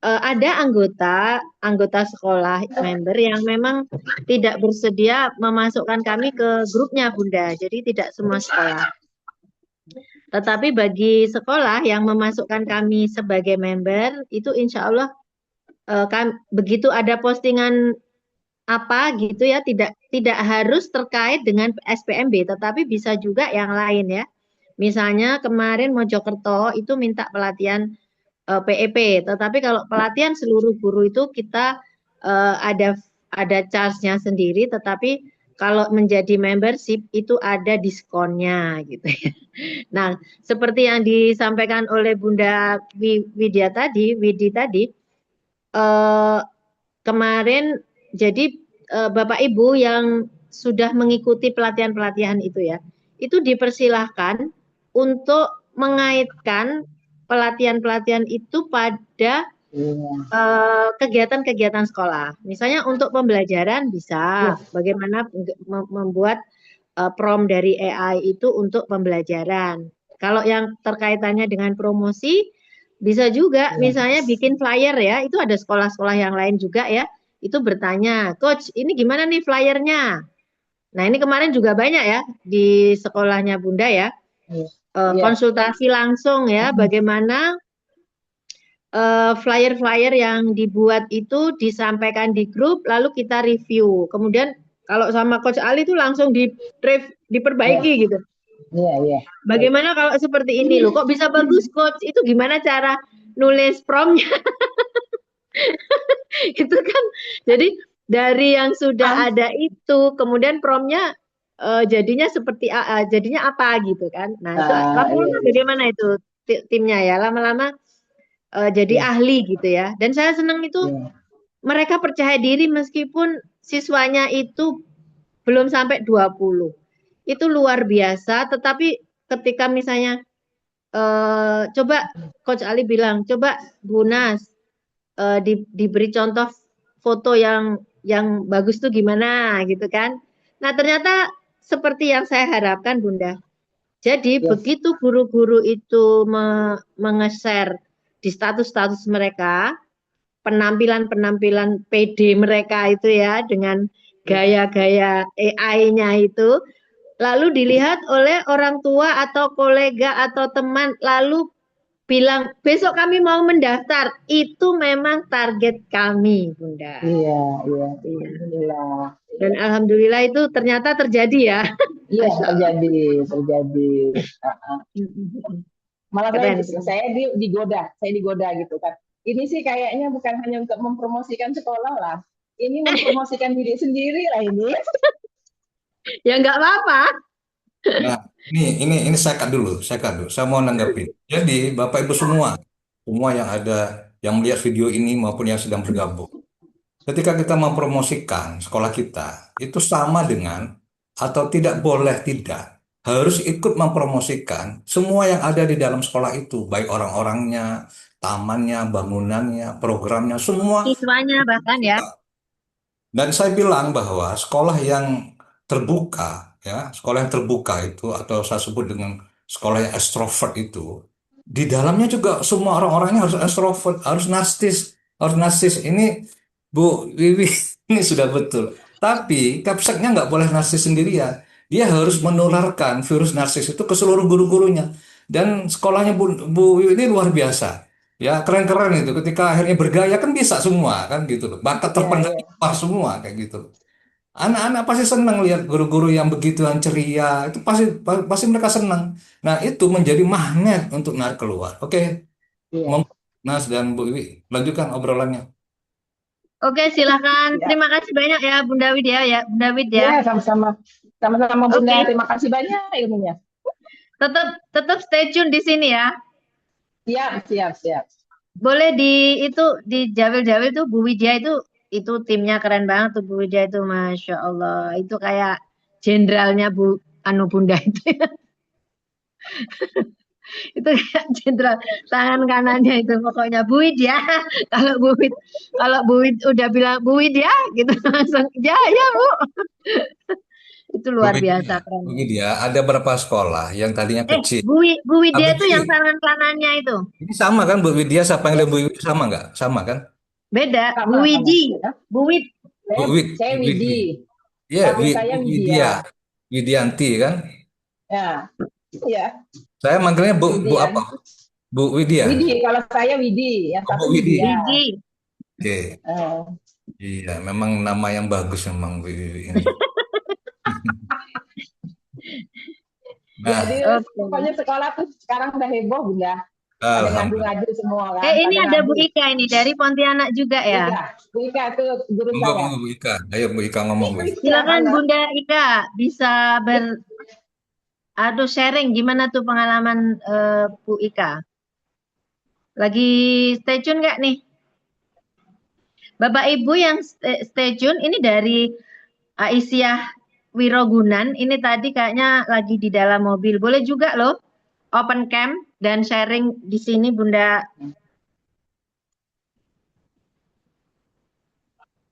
ada anggota sekolah member yang memang tidak bersedia memasukkan kami ke grupnya Bunda. Jadi tidak semua sekolah. Tetapi bagi sekolah yang memasukkan kami sebagai member itu insya Allah begitu ada postingan apa gitu ya, tidak harus terkait dengan SPMB, tetapi bisa juga yang lain ya. Misalnya kemarin Mojokerto itu minta pelatihan PEP, tetapi kalau pelatihan seluruh guru itu kita ada charge-nya sendiri, tetapi kalau menjadi membership itu ada diskonnya gitu ya. Nah, seperti yang disampaikan oleh Bunda Widi tadi, kemarin jadi Bapak Ibu yang sudah mengikuti pelatihan-pelatihan itu ya, itu dipersilahkan untuk mengaitkan pelatihan-pelatihan itu pada kegiatan-kegiatan sekolah. Misalnya untuk pembelajaran bisa bagaimana membuat prompt dari AI itu untuk pembelajaran. Kalau yang terkaitannya dengan promosi, bisa juga misalnya bikin flyer ya, itu ada sekolah-sekolah yang lain juga ya, itu bertanya, Coach ini gimana nih flyernya? Nah ini kemarin juga banyak ya di sekolahnya Bunda ya, konsultasi langsung ya, bagaimana flyer-flyer yang dibuat itu disampaikan di grup, lalu kita review. Kemudian kalau sama Coach Ali itu langsung diperbaiki gitu. Bagaimana kalau seperti ini loh, kok bisa bagus Coach? Itu gimana cara nulis promnya? Itu kan, jadi dari yang sudah ada itu, kemudian promnya jadinya seperti jadinya apa gitu kan? Nah itu lama-lama bagaimana itu timnya ya, lama-lama jadi ahli gitu ya. Dan saya senang itu mereka percaya diri meskipun siswanya itu belum sampai 20. Itu luar biasa, tetapi ketika misalnya coba Coach Ali bilang, coba Bu Nas diberi contoh foto yang bagus tuh gimana gitu kan. Nah, ternyata seperti yang saya harapkan Bunda. Jadi begitu guru-guru itu menge-share di status-status mereka, penampilan-penampilan PD mereka itu ya dengan gaya-gaya AI-nya itu, lalu dilihat oleh orang tua atau kolega atau teman, lalu bilang besok kami mau mendaftar, itu memang target kami Bunda. Iya. Alhamdulillah. Dan alhamdulillah itu ternyata terjadi ya. Iya, terjadi. Malah saya digoda gitu kan. Ini sih kayaknya bukan hanya untuk mempromosikan sekolah lah. Ini mempromosikan diri sendiri lah ini. Ya nggak apa-apa. Nah, ini saya cut dulu, Saya mau nanggapi. Jadi, Bapak Ibu semua yang ada yang melihat video ini maupun yang sedang bergabung. Ketika kita mempromosikan sekolah kita, itu sama dengan atau tidak boleh tidak harus ikut mempromosikan semua yang ada di dalam sekolah itu, baik orang-orangnya, tamannya, bangunannya, programnya, semua. Siswanya bahkan ya. Dan saya bilang bahwa sekolah yang terbuka, ya, sekolah yang terbuka itu atau saya sebut dengan sekolah yang extrovert itu, di dalamnya juga semua orang-orangnya harus extrovert, harus narsis. Ini Bu Wiwi ini sudah betul. Tapi Kapseknya nggak boleh narsis sendirian. Dia harus menularkan virus narsis itu ke seluruh guru-gurunya. Dan sekolahnya Bu Wiwi ini luar biasa. Ya keren-keren itu. Ketika akhirnya bergaya kan bisa semua kan gitu loh. Bakat terpendam keluar semua kayak gitu loh. Anak-anak pasti senang lihat guru-guru yang begituan ceria. Itu pasti pasti mereka senang. Nah itu menjadi magnet untuk narik keluar. Oke, Mas dan Bu Wiwi lanjutkan obrolannya. Oke, silakan. Terima kasih banyak ya Bunda Widya ya, Bunda Widya. Ya, sama-sama. Sama-sama Bunda. Terima kasih banyak ilmunya. Tetap stay tune di sini ya. Siap. Boleh di Jawil-Jawil tuh Bu Widya itu itu timnya keren banget tuh Bu Widya itu, Masya Allah. Itu kayak jenderalnya Bunda itu. Itu kayak jenderal tangan kanannya itu pokoknya Bu Widya. Kalau kalau Bu Wid udah bilang Bu Widya gitu langsung ya ya Bu. Itu Bu luar biasa Widya, keren. Bu Widya, ada beberapa sekolah yang tadinya kecil. Bu Widya Tapi itu yang tangan kanannya itu. ini sama kan Bu Widya, siapa yang Bu Widya sama nggak? Sama kan? Beda, Bu Sama-sama. Widi. Bu Wid. Bu Saya Widi. Widi, Iya, ibu Bu saya Widya, Widya. Widianti kan? Ya, ya, Saya manggilnya Bu Widian. apa? Bu Widya. Widi, kalau saya Widi, yang Oh, Bu satu Widi. Widya. Widi. Oke. Eh, Iya, memang nama yang bagus memang Bu Widi ini. jadi Nah, pokoknya Oke. sekolah tuh sekarang udah heboh Bunda. Pada alhamdulillah. ngadu-ngadu semua kan, Ini pada ada Bu ngadu. Ika ini dari Pontianak juga Bu ya. Ika, Bu Ika itu guru Monggo, saya. monggo Bu Ika. Ayo Bu Ika ngomong Bu Ika. Ya, Silakan halo. Bunda Ika bisa aduh sharing gimana tuh pengalaman Bu Ika. Lagi stay tune nggak nih? Bapak Ibu yang stay tune ini dari Aisyah Wirogunan. Ini tadi kayaknya lagi di dalam mobil. Boleh juga loh open cam dan sharing di sini Bunda.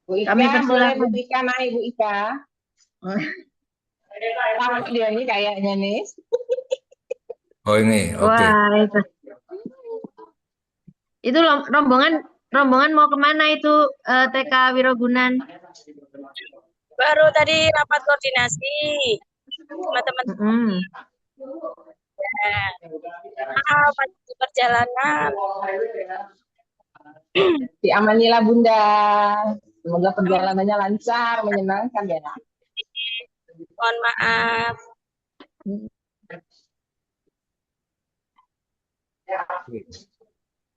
Bu Kami Ika, boleh Bu persilahkan. Ika naik Bu Ika. Takut dia ini kayaknya nih. Oh ini, oke. Wah, itu rombongan mau kemana itu TK Wirogunan? Baru tadi rapat koordinasi sama teman. Mm-mm. Maaf, di perjalanan. Diamanilah Bunda. Semoga perjalanannya lancar, menyenangkan ya. Mohon maaf.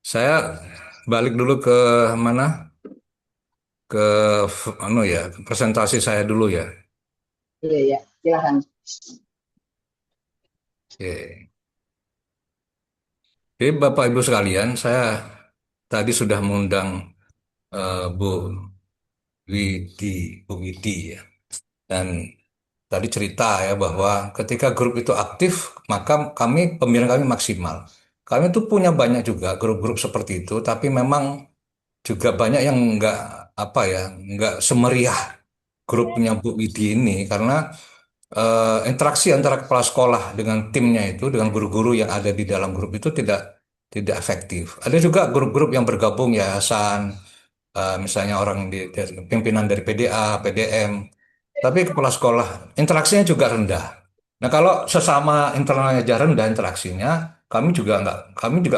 Saya balik dulu ke mana? Ke presentasi saya dulu ya. Iya, iya. Silakan. Oke. Jadi Bapak Ibu sekalian, saya tadi sudah mengundang Bu Bu Widi ya. Dan tadi cerita ya bahwa ketika grup itu aktif, maka pembinaan kami maksimal. Kami tuh punya banyak juga grup-grup seperti itu, tapi memang juga banyak yang nggak semeriah grupnya Bu Widi ini karena interaksi antara kepala sekolah dengan timnya itu, dengan guru-guru yang ada di dalam grup itu tidak tidak efektif. Ada juga grup-grup yang bergabung yayasan, misalnya orang dari pimpinan dari PDA, PDM, tapi kepala sekolah interaksinya juga rendah. Nah, kalau sesama internalnya aja rendah interaksinya, kami juga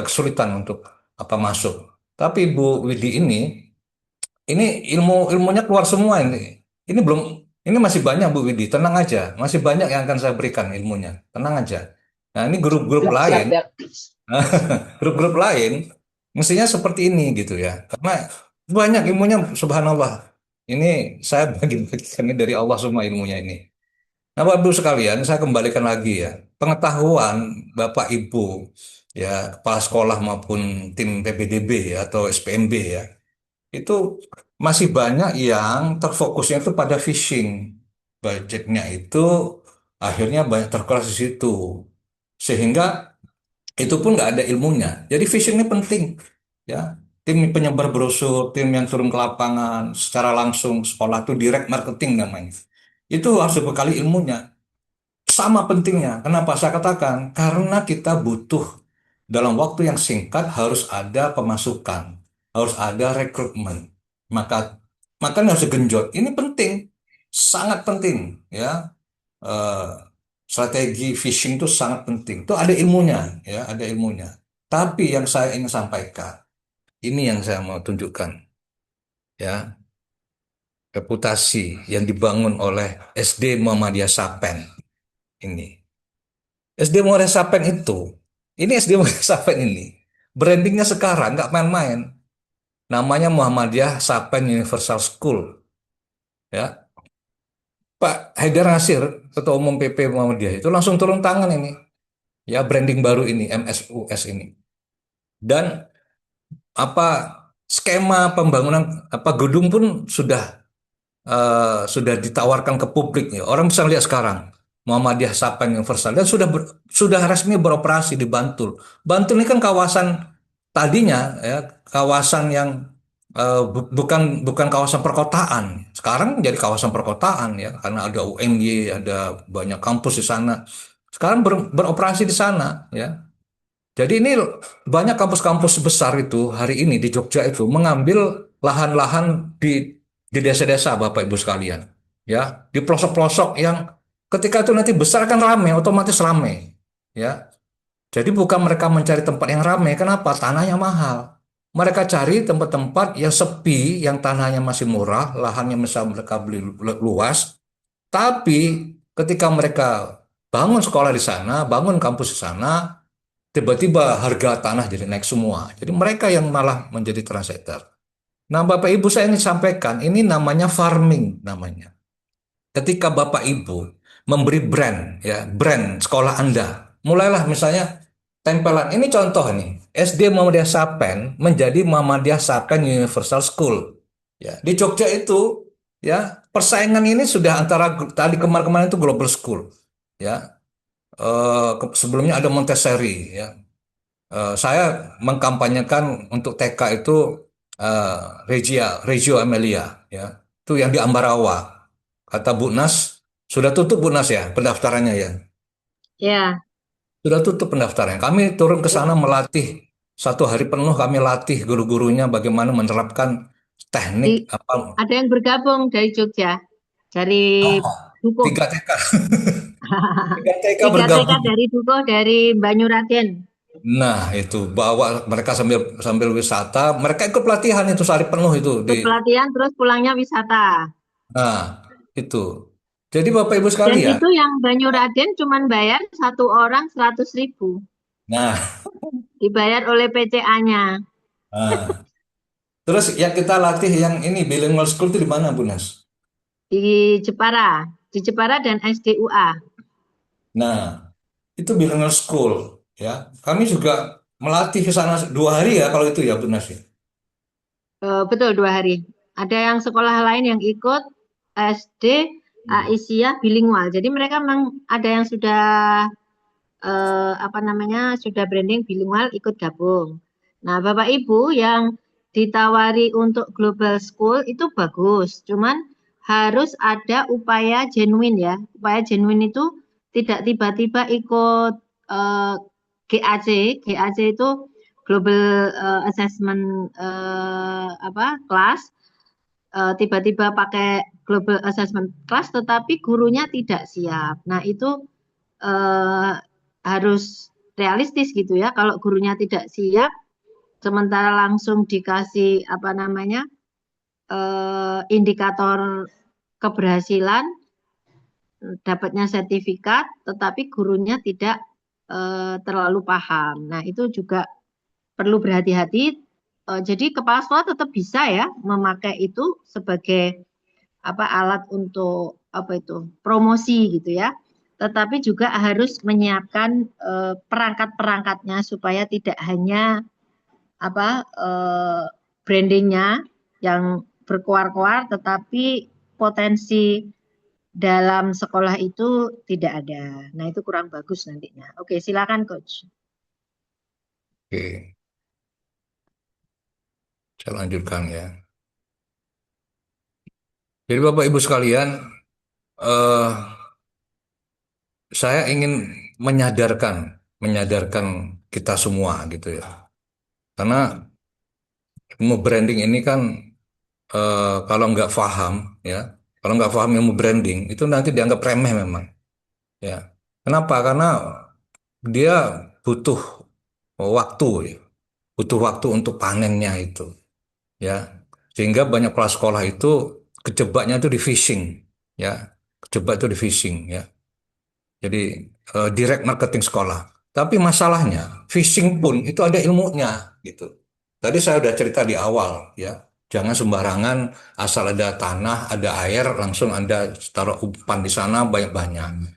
kesulitan untuk masuk. Tapi Bu Widi ini ilmunya keluar semua ini. Ini belum, ini masih banyak Bu Widi, tenang aja. Masih banyak yang akan saya berikan ilmunya, tenang aja. Nah, ini grup-grup Siap, siap, lain, siap. grup-grup lain mestinya seperti ini gitu ya. Karena banyak ilmunya, subhanallah. Ini saya bagi-bagikan ini dari Allah semua ilmunya ini. Nah, Bapak Ibu sekalian, saya kembalikan lagi ya. Pengetahuan Bapak Ibu, ya, kepala sekolah maupun tim PPDB ya, atau SPMB ya, itu masih banyak yang terfokusnya itu pada phishing. Budgetnya itu akhirnya banyak terkelas di situ. Sehingga itu pun nggak ada ilmunya. Jadi phishing ini penting. Ya, tim penyebar brosur, tim yang turun ke lapangan secara langsung sekolah itu direct marketing namanya. Itu harus dibekali ilmunya. Sama pentingnya. Kenapa saya katakan? Karena kita butuh dalam waktu yang singkat harus ada pemasukan, harus ada rekrutmen. Maka makanya harus digenjot. Ini penting, sangat penting ya. Eh, Strategi phishing itu sangat penting. Itu ada ilmunya, ya, ada ilmunya. Tapi yang saya ingin sampaikan, ini yang saya mau tunjukkan, ya, reputasi yang dibangun oleh SD Muhammadiyah Sapen ini. SD Muhammadiyah Sapen ini SD Muhammadiyah Sapen ini, brandingnya sekarang nggak main-main. Namanya Muhammadiyah Sapen Universal School, ya. Pak Haidar Nasir, Ketua Umum PP Muhammadiyah itu langsung turun tangan ini, ya branding baru ini, MSUS ini. Dan apa skema pembangunan apa gedung pun sudah ditawarkan ke publik ya. Orang bisa lihat sekarang Muhammadiyah Sapan Universal dan sudah resmi beroperasi di Bantul. Bantul ini kan kawasan tadinya ya kawasan yang bukan bukan kawasan perkotaan. Sekarang jadi kawasan perkotaan ya karena ada UMY, ada banyak kampus di sana. Sekarang beroperasi di sana ya. Jadi ini banyak kampus-kampus besar itu hari ini di Jogja itu mengambil lahan-lahan di desa-desa Bapak Ibu sekalian. Ya, di pelosok-pelosok yang ketika itu nanti besar kan ramai, otomatis ramai. Ya. Jadi bukan mereka mencari tempat yang ramai, kenapa? Tanahnya mahal. Mereka cari tempat-tempat yang sepi, yang tanahnya masih murah, lahannya bisa mereka beli luas, tapi ketika mereka bangun sekolah di sana, bangun kampus di sana, tiba-tiba harga tanah jadi naik semua. Jadi mereka yang malah menjadi transator. Nah, Bapak Ibu saya ingin sampaikan, ini namanya farming namanya. Ketika Bapak Ibu memberi brand, ya, brand sekolah Anda. Mulailah misalnya tempelan. Ini contoh nih, SD Muhammadiyah Sapen menjadi Muhammadiyah Sapen Universal School. Ya, di Jogja itu, ya, persaingan ini sudah antara tadi kemarin-kemarin itu Global School, ya. Sebelumnya ada Montessori, ya. Saya mengkampanyekan untuk TK itu eh, Regio Amelia, ya. Itu yang di Ambarawa. Kata Bu Nas, sudah tutup Bu Nas ya pendaftarannya ya. Ya, Sudah tutup pendaftarannya. Kami turun ke sana melatih 1 hari penuh kami latih guru-gurunya bagaimana menerapkan teknik di, apa ada yang bergabung dari Jogja, dari oh, Dukuh. 3 TK. 3 TK Tiga TK bergabung. dari Dukuh, dari Banyuraden. Nah, itu bawa mereka sambil sambil wisata, mereka ikut pelatihan itu 1 hari penuh itu di. Ikut pelatihan, terus pulangnya wisata. Nah, itu. Jadi Bapak Ibu Dan sekalian, itu yang Banyuraden cuman bayar 1 orang 100.000. nah, Dibayar oleh PCA-nya nah. Terus yang kita latih yang ini bilingual school itu di mana, Bu Nas? di Jepara. Di Jepara dan SDUA. Nah, itu bilingual school, ya. Kami juga melatih ke sana 2 hari ya kalau itu ya, Bu Nas ya. Betul 2 hari. Ada yang sekolah lain yang ikut SD Aisyah bilingual. Jadi mereka memang ada yang sudah apa namanya sudah branding bilingual ikut gabung. Nah, Bapak Ibu yang ditawari untuk global school itu bagus. Cuman harus ada upaya genuine ya. Upaya genuine itu tidak tiba-tiba ikut GAC. GAC itu Global Assessment kelas. Tiba-tiba pakai Global Assessment Class tetapi gurunya tidak siap. Nah, itu eh, harus realistis gitu ya. Kalau gurunya tidak siap, sementara langsung dikasih apa namanya indikator keberhasilan, dapatnya sertifikat, tetapi gurunya tidak terlalu paham. Nah, itu juga perlu berhati-hati. Jadi kepala sekolah tetap bisa ya memakai itu sebagai apa alat untuk apa itu promosi gitu ya. Tetapi juga harus menyiapkan perangkat-perangkatnya supaya tidak hanya apa brandingnya yang berkoar-koar, tetapi potensi dalam sekolah itu tidak ada. Nah, itu kurang bagus nantinya. Oke, silakan Coach. Oke, saya lanjutkan ya. Jadi Bapak Ibu sekalian, eh, saya ingin menyadarkan kita semua gitu ya. Karena ilmu branding ini kan kalau nggak paham ya, kalau nggak paham ilmu branding itu nanti dianggap remeh memang ya. Kenapa? Karena dia butuh waktu ya, butuh waktu untuk panennya itu ya. Sehingga banyak kepala sekolah itu kejebaknya itu di phishing ya, kejebak itu di phishing ya. Jadi direct marketing sekolah. Tapi masalahnya phishing pun itu ada ilmunya gitu. Tadi saya udah cerita di awal ya. Jangan sembarangan asal ada tanah, ada air, langsung Anda taruh umpan di sana banyak-banyak.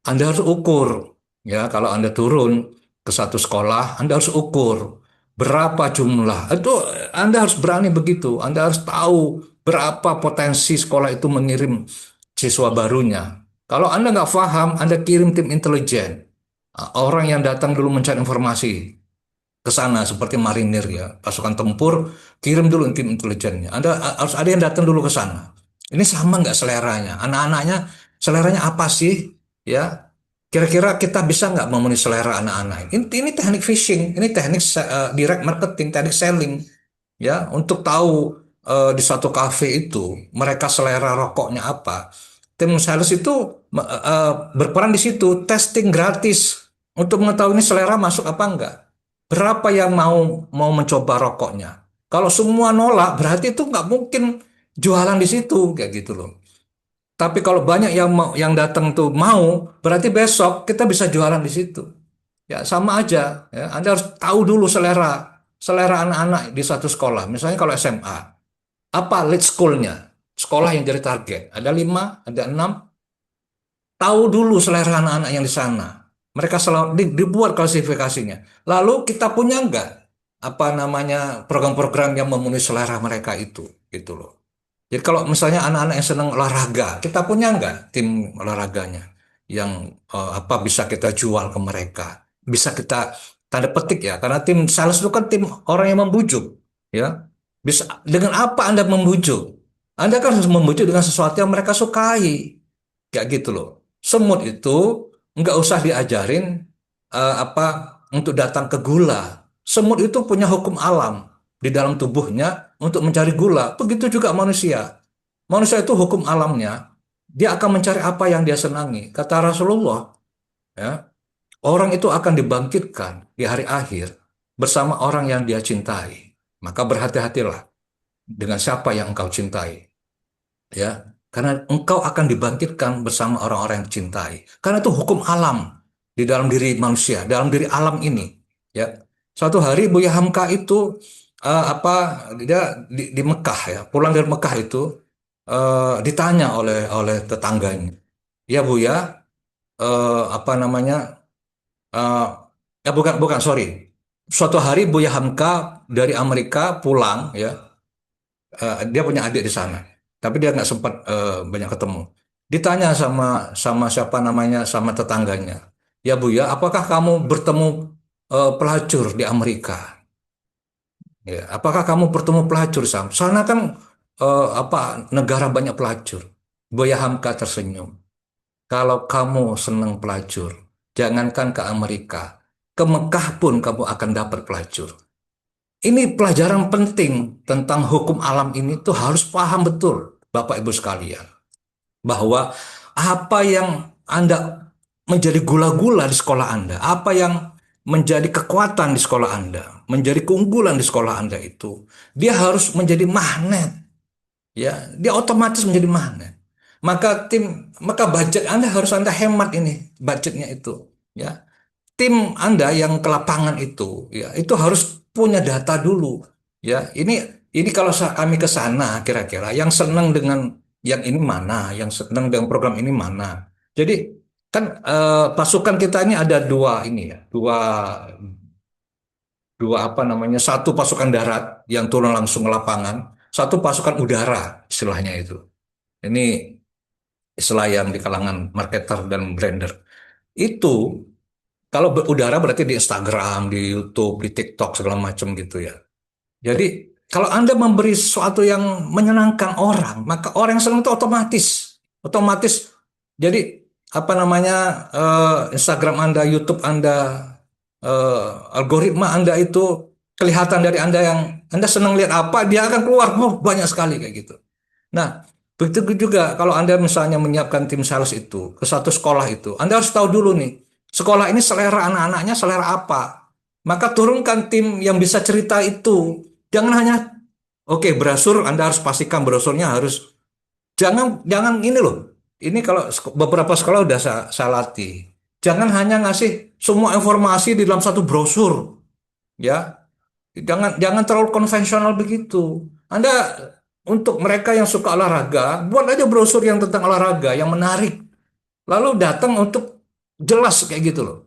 Anda harus ukur ya. Kalau Anda turun ke satu sekolah, Anda harus ukur. berapa jumlah. Itu Anda harus berani begitu. Anda harus tahu berapa potensi sekolah itu mengirim siswa barunya. Kalau Anda nggak paham, Anda kirim tim intelijen. Orang yang datang dulu mencari informasi ke sana seperti marinir ya, pasukan tempur, kirim dulu tim intelijennya. Harus ada yang datang dulu ke sana. Ini sama nggak seleranya? Anak-anaknya seleranya apa sih? Ya, kira-kira kita bisa nggak memenuhi selera anak-anak? Ini teknik phishing, ini teknik direct marketing, teknik selling. Ya, untuk tahu di suatu kafe itu mereka selera rokoknya apa. Tim sales itu berperan di situ, testing gratis untuk mengetahui ini selera masuk apa enggak. Berapa yang mau mencoba rokoknya? Kalau semua nolak, berarti itu nggak mungkin jualan di situ kayak gitu loh. Tapi kalau banyak yang datang tuh mau, berarti besok kita bisa jualan di situ. Ya sama aja. Ya. Anda harus tahu dulu selera anak-anak di satu sekolah. Misalnya kalau SMA, apa lead school-nya? Sekolah yang jadi target. Ada 5, ada 6. Tahu dulu selera anak-anak yang di sana. Mereka selalu dibuat klasifikasinya. Lalu kita punya enggak apa namanya program-program yang memenuhi selera mereka itu, gitu loh. Jadi kalau misalnya anak-anak yang senang olahraga, kita punya enggak tim olahraganya yang apa bisa kita jual ke mereka? Bisa kita tanda petik ya, karena tim sales itu kan tim orang yang membujuk, ya. Bisa dengan apa Anda membujuk? Anda kan harus membujuk dengan sesuatu yang mereka sukai. Kayak gitu loh. Semut itu nggak usah diajarin apa untuk datang ke gula. Semut itu punya hukum alam di dalam tubuhnya untuk mencari gula. Begitu juga manusia. Manusia itu hukum alamnya, dia akan mencari apa yang dia senangi. Kata Rasulullah, ya, orang itu akan dibangkitkan di hari akhir bersama orang yang dia cintai. Maka berhati-hatilah dengan siapa yang engkau cintai. Ya, karena engkau akan dibangkitkan bersama orang-orang yang dicintai. Karena itu hukum alam di dalam diri manusia, dalam diri alam ini. Ya, suatu hari Buya Hamka itu apa dia di Mekah ya, pulang dari Mekah itu ditanya oleh tetangganya, ya Buya, apa namanya, eh, ya bukan bukan sorry, suatu hari Buya Hamka dari Amerika pulang ya. Dia punya adik di sana, tapi dia nggak sempat banyak ketemu. Ditanya sama sama siapa namanya, sama tetangganya, ya Bu ya, apakah kamu bertemu pelacur di Amerika? Ya, apakah kamu bertemu pelacur Sam? Sana kan apa negara banyak pelacur. Buya Hamka tersenyum. Kalau kamu senang pelacur, jangankan ke Amerika, ke Mekah pun kamu akan dapat pelacur. Ini pelajaran penting tentang hukum alam ini tuh harus paham betul, Bapak Ibu sekalian, bahwa apa yang Anda menjadi gula-gula di sekolah Anda, apa yang menjadi kekuatan di sekolah Anda, menjadi keunggulan di sekolah Anda itu, dia harus menjadi magnet, ya, dia otomatis menjadi magnet. Maka budget Anda harus Anda hemat ini, budgetnya itu, ya tim Anda yang ke lapangan itu ya itu harus punya data dulu ya ini kalau kami ke sana kira-kira yang senang dengan yang ini mana, yang senang dengan program ini mana. Jadi kan pasukan kita ini ada dua ini ya, dua dua apa namanya, satu pasukan darat yang turun langsung ke lapangan, satu pasukan udara istilahnya itu. Ini istilah yang di kalangan marketer dan brander itu. Kalau udara berarti di Instagram, di YouTube, di TikTok segala macam gitu ya. Jadi kalau Anda memberi sesuatu yang menyenangkan orang, maka orang yang senang itu otomatis, otomatis. Jadi apa namanya, Instagram Anda, YouTube Anda, algoritma Anda itu kelihatan dari Anda yang Anda senang lihat apa, dia akan keluar, oh banyak sekali kayak gitu. Nah, begitu juga kalau Anda misalnya menyiapkan tim sales itu ke satu sekolah itu, Anda harus tahu dulu nih, sekolah ini selera anak-anaknya selera apa. Maka turunkan tim yang bisa cerita itu. Jangan hanya, oke, brosur, Anda harus pastikan brosurnya harus, jangan jangan ini loh. Ini kalau beberapa sekolah udah saya latih. Jangan hanya ngasih semua informasi di dalam satu brosur, ya. Jangan jangan terlalu konvensional begitu. Anda untuk mereka yang suka olahraga, buat aja brosur yang tentang olahraga yang menarik. Lalu datang untuk jelas kayak gitu loh.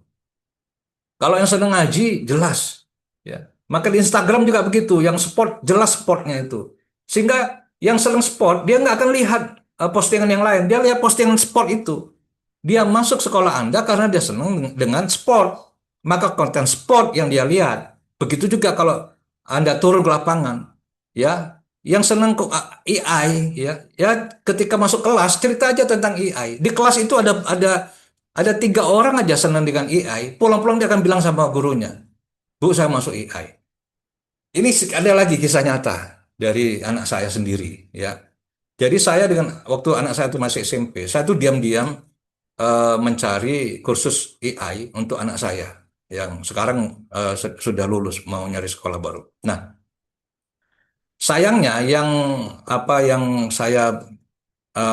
Kalau yang sedang ngaji jelas, ya. Maka di Instagram juga begitu, yang sport jelas sportnya itu. Sehingga yang senang sport dia nggak akan lihat postingan yang lain, dia lihat postingan sport itu. Dia masuk sekolah Anda karena dia senang dengan sport. Maka konten sport yang dia lihat. Begitu juga kalau Anda turun ke lapangan, ya, yang senang kok AI, ya, ketika masuk kelas cerita aja tentang AI. Di kelas itu ada 3 orang aja senang dengan AI. Pulang-pulang dia akan bilang sama gurunya, Bu, saya masuk AI. Ini ada lagi kisah nyata dari anak saya sendiri, ya. Jadi saya dengan waktu anak saya itu masih SMP, saya tuh diam-diam mencari kursus AI untuk anak saya yang sekarang sudah lulus mau nyari sekolah baru. Nah, sayangnya yang saya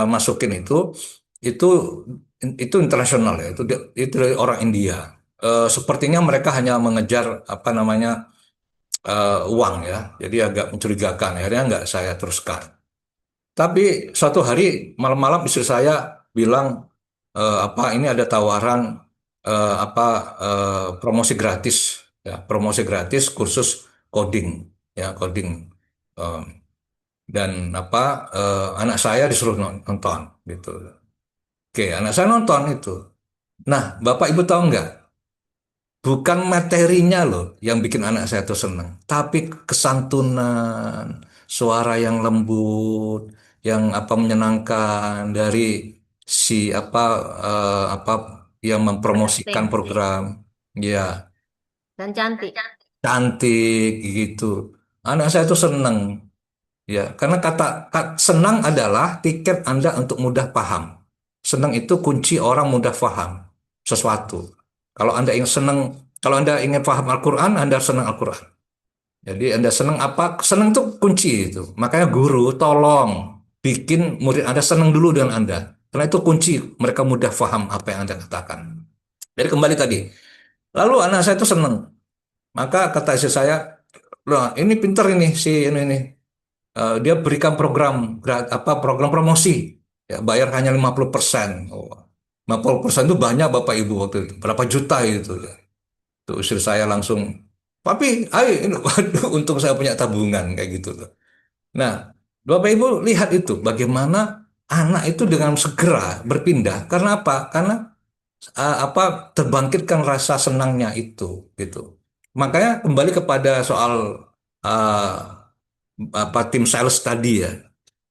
masukin itu itu internasional ya, itu dari orang India. Sepertinya mereka hanya mengejar apa namanya uang ya, jadi agak mencurigakan. Akhirnya nggak saya teruskan. Tapi suatu hari malam-malam istri saya bilang apa ini ada tawaran apa promosi gratis ya, promosi gratis kursus coding ya, coding. Eh, dan apa anak saya disuruh nonton gitu. Oke, anak saya nonton itu. Nah, Bapak Ibu tahu nggak? Bukan materinya loh yang bikin anak saya tuh seneng, tapi kesantunan, suara yang lembut, yang apa menyenangkan dari si apa yang mempromosikan Acting program, ya, dan cantik. cantik gitu. Anak saya tuh seneng, ya, karena senang adalah tiket Anda untuk mudah paham. Senang itu kunci orang mudah paham sesuatu. Kalau Anda ingin senang, kalau Anda ingin paham Al-Quran, Anda senang Al-Quran. Jadi Anda senang apa? Senang itu kunci itu. Makanya guru tolong bikin murid Anda senang dulu dengan Anda. Karena itu kunci mereka mudah paham apa yang Anda katakan. Jadi kembali tadi. Lalu anak saya itu senang. Maka kata istri saya, loh ini pinter ini si ini. Dia berikan program apa program promosi ya bayar hanya 50%. Oh, 50% itu banyak Bapak Ibu waktu itu. Berapa juta itu ya. Tuh istri saya langsung, "Papi, ayo ini waduh untung saya punya tabungan," kayak gitu tuh. Nah, Bapak Ibu lihat itu bagaimana anak itu dengan segera berpindah karena apa? Karena apa terbangkitkan rasa senangnya itu gitu. Makanya kembali kepada soal uh, apa tim sales tadi ya,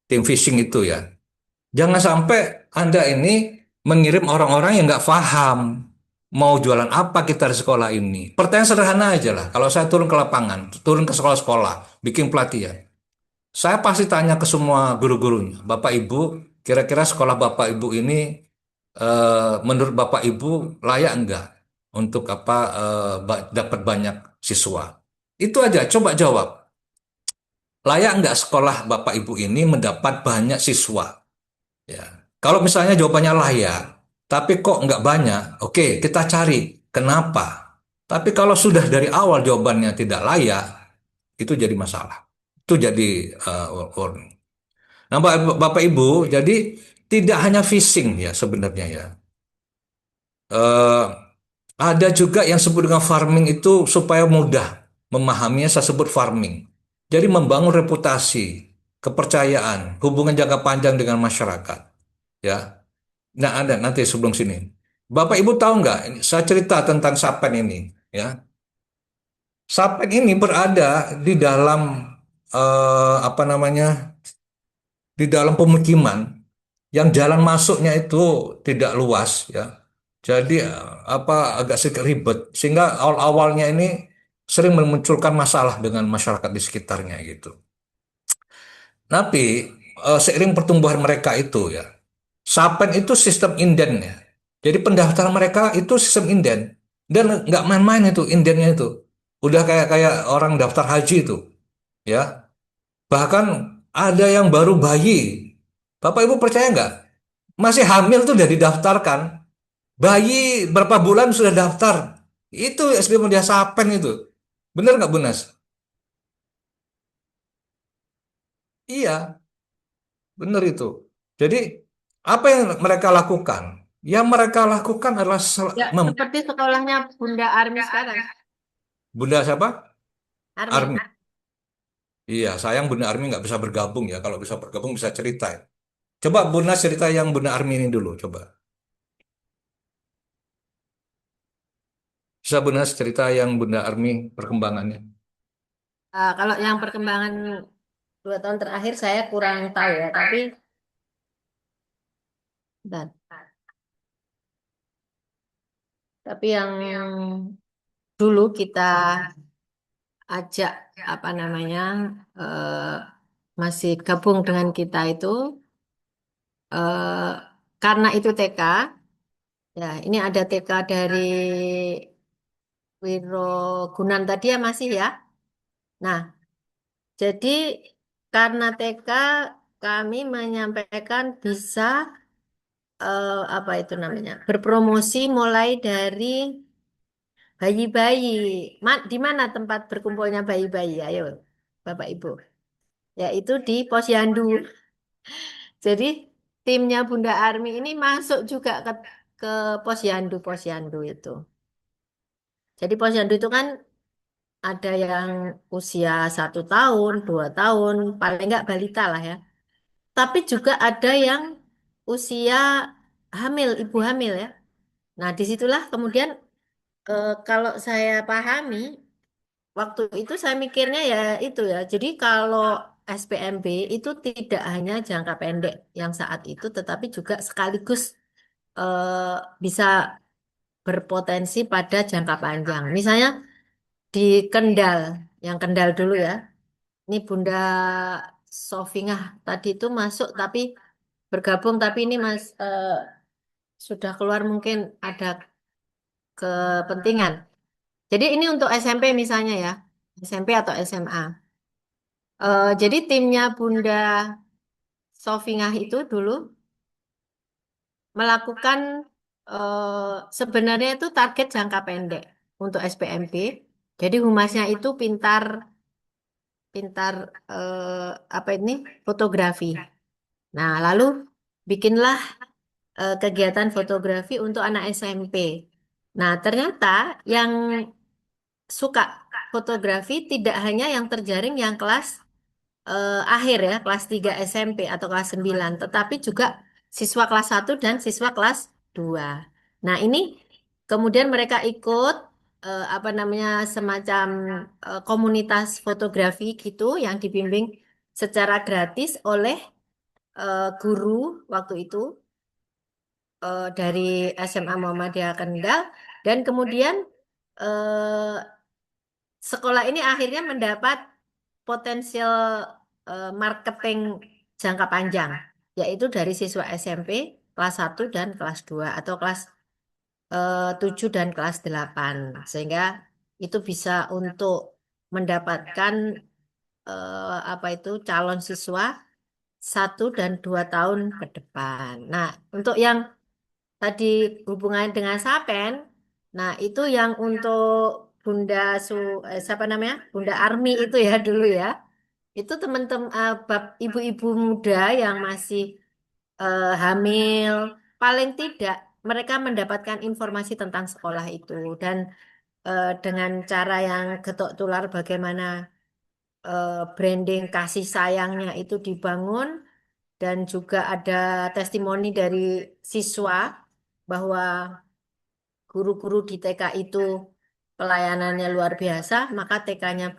tim phishing itu ya. Jangan sampai Anda ini mengirim orang-orang yang nggak paham mau jualan apa kita di sekolah ini. Pertanyaan sederhana aja lah. Kalau saya turun ke lapangan, turun ke sekolah-sekolah, bikin pelatihan, saya pasti tanya ke semua guru-gurunya, Bapak Ibu, kira-kira sekolah Bapak Ibu ini menurut Bapak Ibu layak enggak untuk apa dapat banyak siswa? Itu aja, coba jawab. Layak enggak sekolah Bapak Ibu ini mendapat banyak siswa? Ya. Kalau misalnya jawabannya layak, tapi kok nggak banyak, oke, kita cari kenapa. Tapi kalau sudah dari awal jawabannya tidak layak, itu jadi masalah. Itu jadi warning. Nah, Bapak Ibu, jadi tidak hanya phishing ya sebenarnya ya. Eh, ada juga yang sebut dengan farming itu supaya mudah memahaminya, saya sebut farming. Jadi membangun reputasi, kepercayaan, hubungan jangka panjang dengan masyarakat. Ya, nah, ada nanti sebelum sini. Bapak Ibu tahu nggak? Saya cerita tentang Sapen ini. Ya, Sapen ini berada di dalam apa namanya? Di dalam pemukiman yang jalan masuknya itu tidak luas. Ya, jadi apa agak sedikit ribet. Sehingga awal-awalnya ini sering memunculkan masalah dengan masyarakat di sekitarnya gitu. Tapi seiring pertumbuhan mereka itu ya. Sapen itu sistem inden ya. Jadi pendaftaran mereka itu sistem inden dan nggak main-main itu indennya itu. Udah kayak kayak orang daftar haji itu, ya. Bahkan ada yang baru bayi. Bapak Ibu percaya nggak? Masih hamil tuh udah didaftarkan. Bayi berapa bulan sudah daftar. Itu SD Mulia Sapen itu. Bener nggak, Bu Nas? Iya, bener itu. Jadi apa yang mereka lakukan? Yang mereka lakukan adalah Ya, seperti sekolahnya Bunda Armi sekarang. Bunda siapa? Army. Army. Iya, sayang Bunda Army nggak bisa bergabung ya. Kalau bisa bergabung bisa cerita ya. Coba Bunda cerita yang Bunda Army ini dulu, coba. Bisa Bunda cerita yang Bunda Army perkembangannya. Kalau yang perkembangan 2 tahun terakhir saya kurang tahu ya, bentar. Tapi yang dulu kita ajak apa namanya eh, masih gabung dengan kita itu eh, karena itu TK ya ini ada TK dari Wirogunan tadi ya masih ya. Nah, jadi karena TK kami menyampaikan bisa apa itu namanya berpromosi mulai dari bayi-bayi. Di mana tempat berkumpulnya bayi-bayi? Ayo, Bapak Ibu. Yaitu di Posyandu. Jadi timnya Bunda Army ini masuk juga ke Posyandu itu. Jadi Posyandu itu kan ada yang usia 1 tahun, 2 tahun, paling nggak balita lah ya. Tapi juga ada yang usia hamil, ibu hamil ya. Nah, disitulah kemudian kalau saya pahami, waktu itu saya mikirnya ya itu ya. Jadi kalau SPMB itu tidak hanya jangka pendek yang saat itu, tetapi juga sekaligus bisa berpotensi pada jangka panjang. Misalnya di Kendal, yang Kendal dulu ya. Ini Bunda Sofingah tadi itu masuk tapi bergabung, tapi ini Mas sudah keluar mungkin ada kepentingan. Jadi ini untuk SMP misalnya ya, SMP atau SMA. Jadi timnya Bunda Sofingah itu dulu melakukan sebenarnya itu target jangka pendek untuk SPMB. Jadi humasnya itu pintar pintar apa ini fotografi. Nah, lalu bikinlah kegiatan fotografi untuk anak SMP. Nah, ternyata yang suka fotografi tidak hanya yang terjaring yang kelas akhir ya, kelas 3 SMP atau kelas 9, tetapi juga siswa kelas 1 dan siswa kelas 2. Nah, ini kemudian mereka ikut apa namanya semacam komunitas fotografi gitu yang dibimbing secara gratis oleh guru waktu itu dari SMA Muhammadiyah Kendal dan kemudian eh, sekolah ini akhirnya mendapat potensial marketing jangka panjang, yaitu dari siswa SMP kelas 1 dan kelas 2 atau kelas 7 dan kelas 8. Sehingga itu bisa untuk mendapatkan apa itu calon siswa 1 dan 2 tahun ke depan. Nah, untuk yang tadi hubungan dengan Sapen, nah itu yang untuk Bunda siapa namanya? Bunda Army itu ya dulu ya. Itu teman-teman ibu-ibu muda yang masih hamil, paling tidak mereka mendapatkan informasi tentang sekolah itu dan dengan cara yang getok tular bagaimana branding kasih sayangnya itu dibangun dan juga ada testimoni dari siswa bahwa guru-guru di TK itu pelayanannya luar biasa, maka TK-nya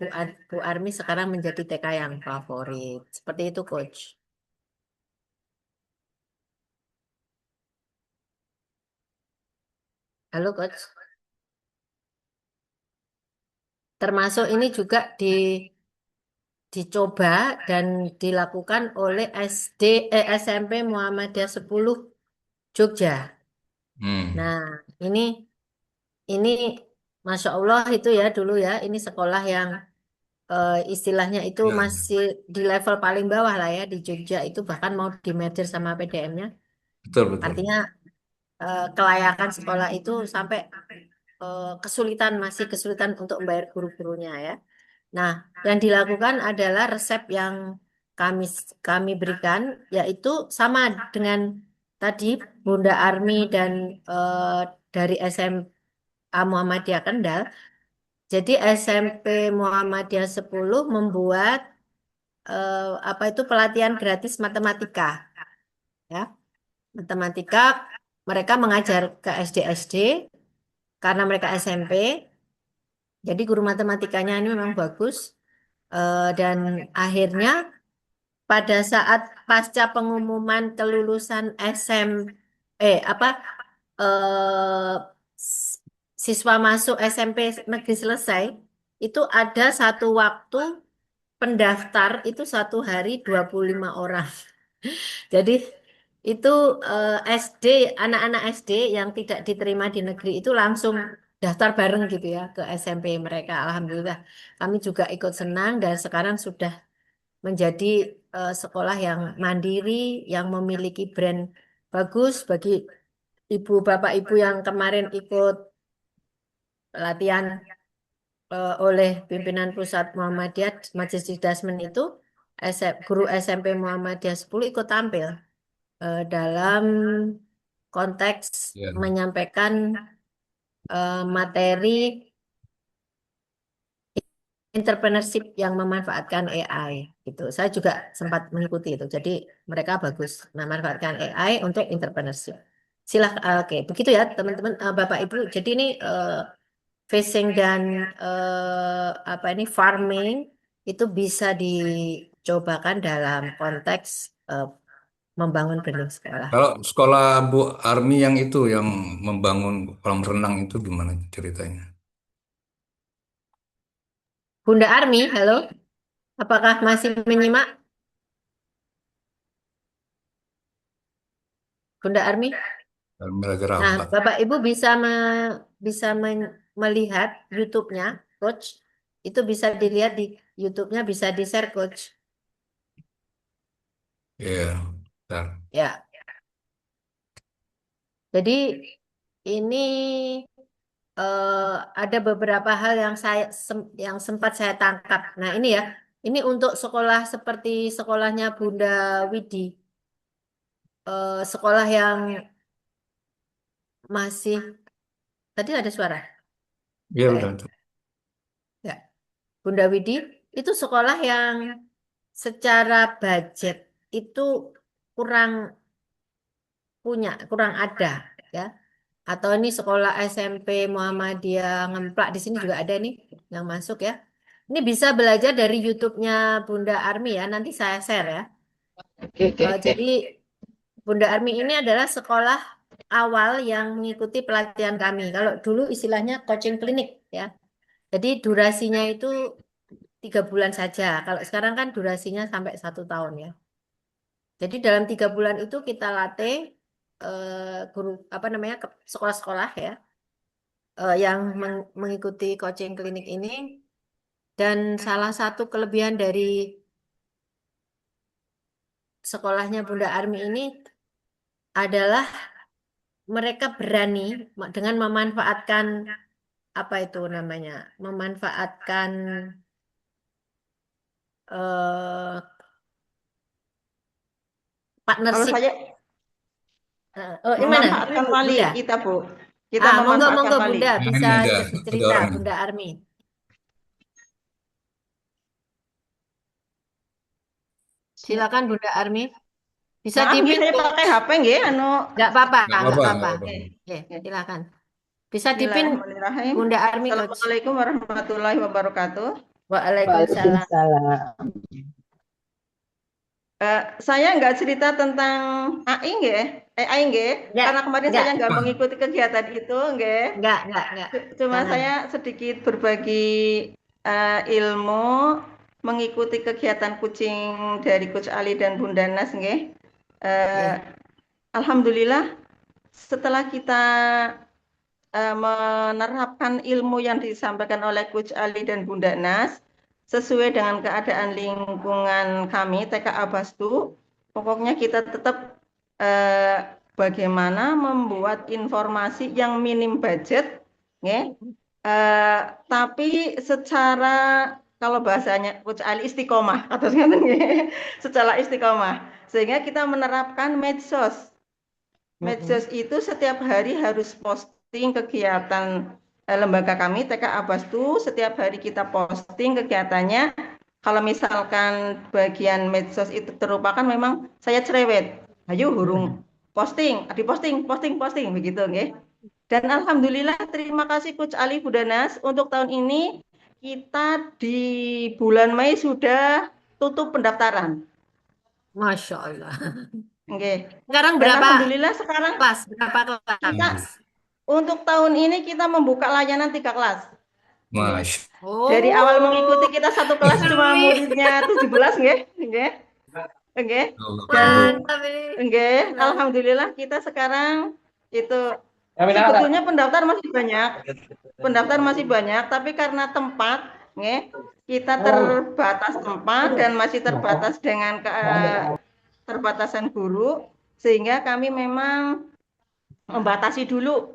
Bu Armi sekarang menjadi TK yang favorit. Seperti itu, Coach. Halo, Coach. Termasuk ini juga dicoba dan dilakukan oleh SMP Muhammadiyah 10 Jogja. Hmm. Nah, ini Masya Allah itu ya dulu ya, ini sekolah yang istilahnya itu Ya, masih di level paling bawah lah ya di Jogja itu bahkan mau di merger sama PDM-nya. betul betul. Artinya kelayakan sekolah itu sampai masih kesulitan untuk membayar guru-gurunya ya. Nah, yang dilakukan adalah resep yang kami kami berikan yaitu sama dengan tadi Bunda Armi dan dari SMA Muhammadiyah Kendal. Jadi SMP Muhammadiyah 10 membuat apa itu pelatihan gratis matematika, ya. Matematika mereka mengajar ke SD-SD karena mereka SMP. Jadi guru matematikanya ini memang bagus. Dan akhirnya pada saat pasca pengumuman kelulusan apa eh, s- siswa masuk SMP negeri selesai, itu ada satu waktu pendaftar itu satu hari 25 orang. Jadi itu SD, anak-anak SD yang tidak diterima di negeri itu langsung daftar bareng gitu ya ke SMP mereka. Alhamdulillah kami juga ikut senang dan sekarang sudah menjadi sekolah yang mandiri, yang memiliki brand bagus bagi ibu bapak ibu yang kemarin ikut pelatihan oleh pimpinan pusat Muhammadiyah Majelis Dasmen itu. Guru SMP Muhammadiyah 10 ikut tampil dalam konteks Ya. menyampaikan materi entrepreneurship yang memanfaatkan AI gitu. Saya juga sempat mengikuti itu. Jadi mereka bagus memanfaatkan AI untuk entrepreneurship. Oke, begitu ya teman-teman, Bapak Ibu. Jadi ini fishing dan apa ini farming itu bisa dicobakan dalam konteks membangun branding sekolah. Kalau sekolah Bu Armi yang itu yang membangun kolam renang itu gimana ceritanya? Bunda Armi, halo, apakah masih menyimak? Bunda Armi? Belajar Nah, apa? Bapak Ibu bisa melihat YouTube-nya, Coach. Itu bisa dilihat di YouTube-nya, bisa di-share, Coach. Iya, bentar. Ya, jadi ini ada beberapa hal yang yang sempat saya tangkap. Nah, ini ya, ini untuk sekolah seperti sekolahnya Bunda Widi, sekolah yang masih tadi ada suara, Iya enggak ya? udah. Ya, Bunda Widi itu sekolah yang secara budget itu kurang kurang ada, ya. Atau ini sekolah SMP Muhammadiyah Ngemplak di sini juga ada nih yang masuk ya. Ini bisa belajar dari YouTube-nya Bunda Armi ya. Nanti saya share ya. Oke, oke, oke. Jadi Bunda Armi ini adalah sekolah awal yang mengikuti pelatihan kami. Kalau dulu istilahnya coaching klinik ya. Jadi durasinya itu 3 bulan saja. Kalau sekarang kan durasinya sampai 1 tahun ya. Jadi dalam 3 bulan itu kita latih guru apa namanya sekolah-sekolah ya yang mengikuti coaching klinik ini. Dan salah satu kelebihan dari sekolahnya Bunda Armi ini adalah mereka berani dengan memanfaatkan apa itu namanya, memanfaatkan eh, Kalau partnership. saya Oh, gimana? memanfaatkan wali Bunda. kita, Bu. Kita Monggo memanfaatkan monggo wali. Bunda Nah, bisa ini ada cerita orangnya. Bunda Armi. Silakan Bunda Armi. Bisa Maaf nggih, dipin, saya pakai HP nggih, nggak apa-apa, Nggak nggak apa-apa, nggak apa-apa. apa-apa. Oke, Oke. silakan. Bisa dipin Bismillahirrahmanirrahim. Bunda Armi, Coach. Assalamualaikum warahmatullahi wabarakatuh. Waalaikumsalam. Waalaikumsalam. Saya nggak cerita tentang AI nggih, AI nggih, Enggak, karena kemarin enggak, saya nggak mengikuti kegiatan itu nggih. enggak. Cuma Jangan. saya sedikit berbagi ilmu mengikuti kegiatan kucing dari Coach Ali dan Bunda Nas nggih. Alhamdulillah setelah kita menerapkan ilmu yang disampaikan oleh Coach Ali dan Bunda Nas sesuai dengan keadaan lingkungan kami TKA Bastu, pokoknya kita tetap bagaimana membuat informasi yang minim budget, ya. Tapi secara kalau bahasanya Coach Ali istiqomah atau secara istiqomah, sehingga kita menerapkan medsos. Medsos itu setiap hari harus posting kegiatan lembaga kami TK Abastu setiap hari kita posting kegiatannya. Kalau misalkan bagian medsos itu terlupakan, memang saya cerewet. Ayo hurung posting, posting begitu, nggih. Dan alhamdulillah terima kasih Coach Ali Budanas untuk tahun ini kita di bulan Mei sudah tutup pendaftaran. Masya Allah. Oke. Sekarang Dan berapa alhamdulillah sekarang kelas? Berapa kelas? kita untuk tahun ini kita membuka layanan 3 kelas. Masya. Dari awal Oh, mengikuti kita satu kelas cuma ngeri. muridnya 17, nggih. Nggih. Nggih. Allah. Dan Mantap ini. nggih, alhamdulillah kita sekarang itu sebetulnya pendaftar masih banyak. Pendaftar masih banyak, tapi karena tempat, nggih, kita terbatas tempat dan masih terbatas dengan keterbatasan guru, sehingga kami memang membatasi dulu.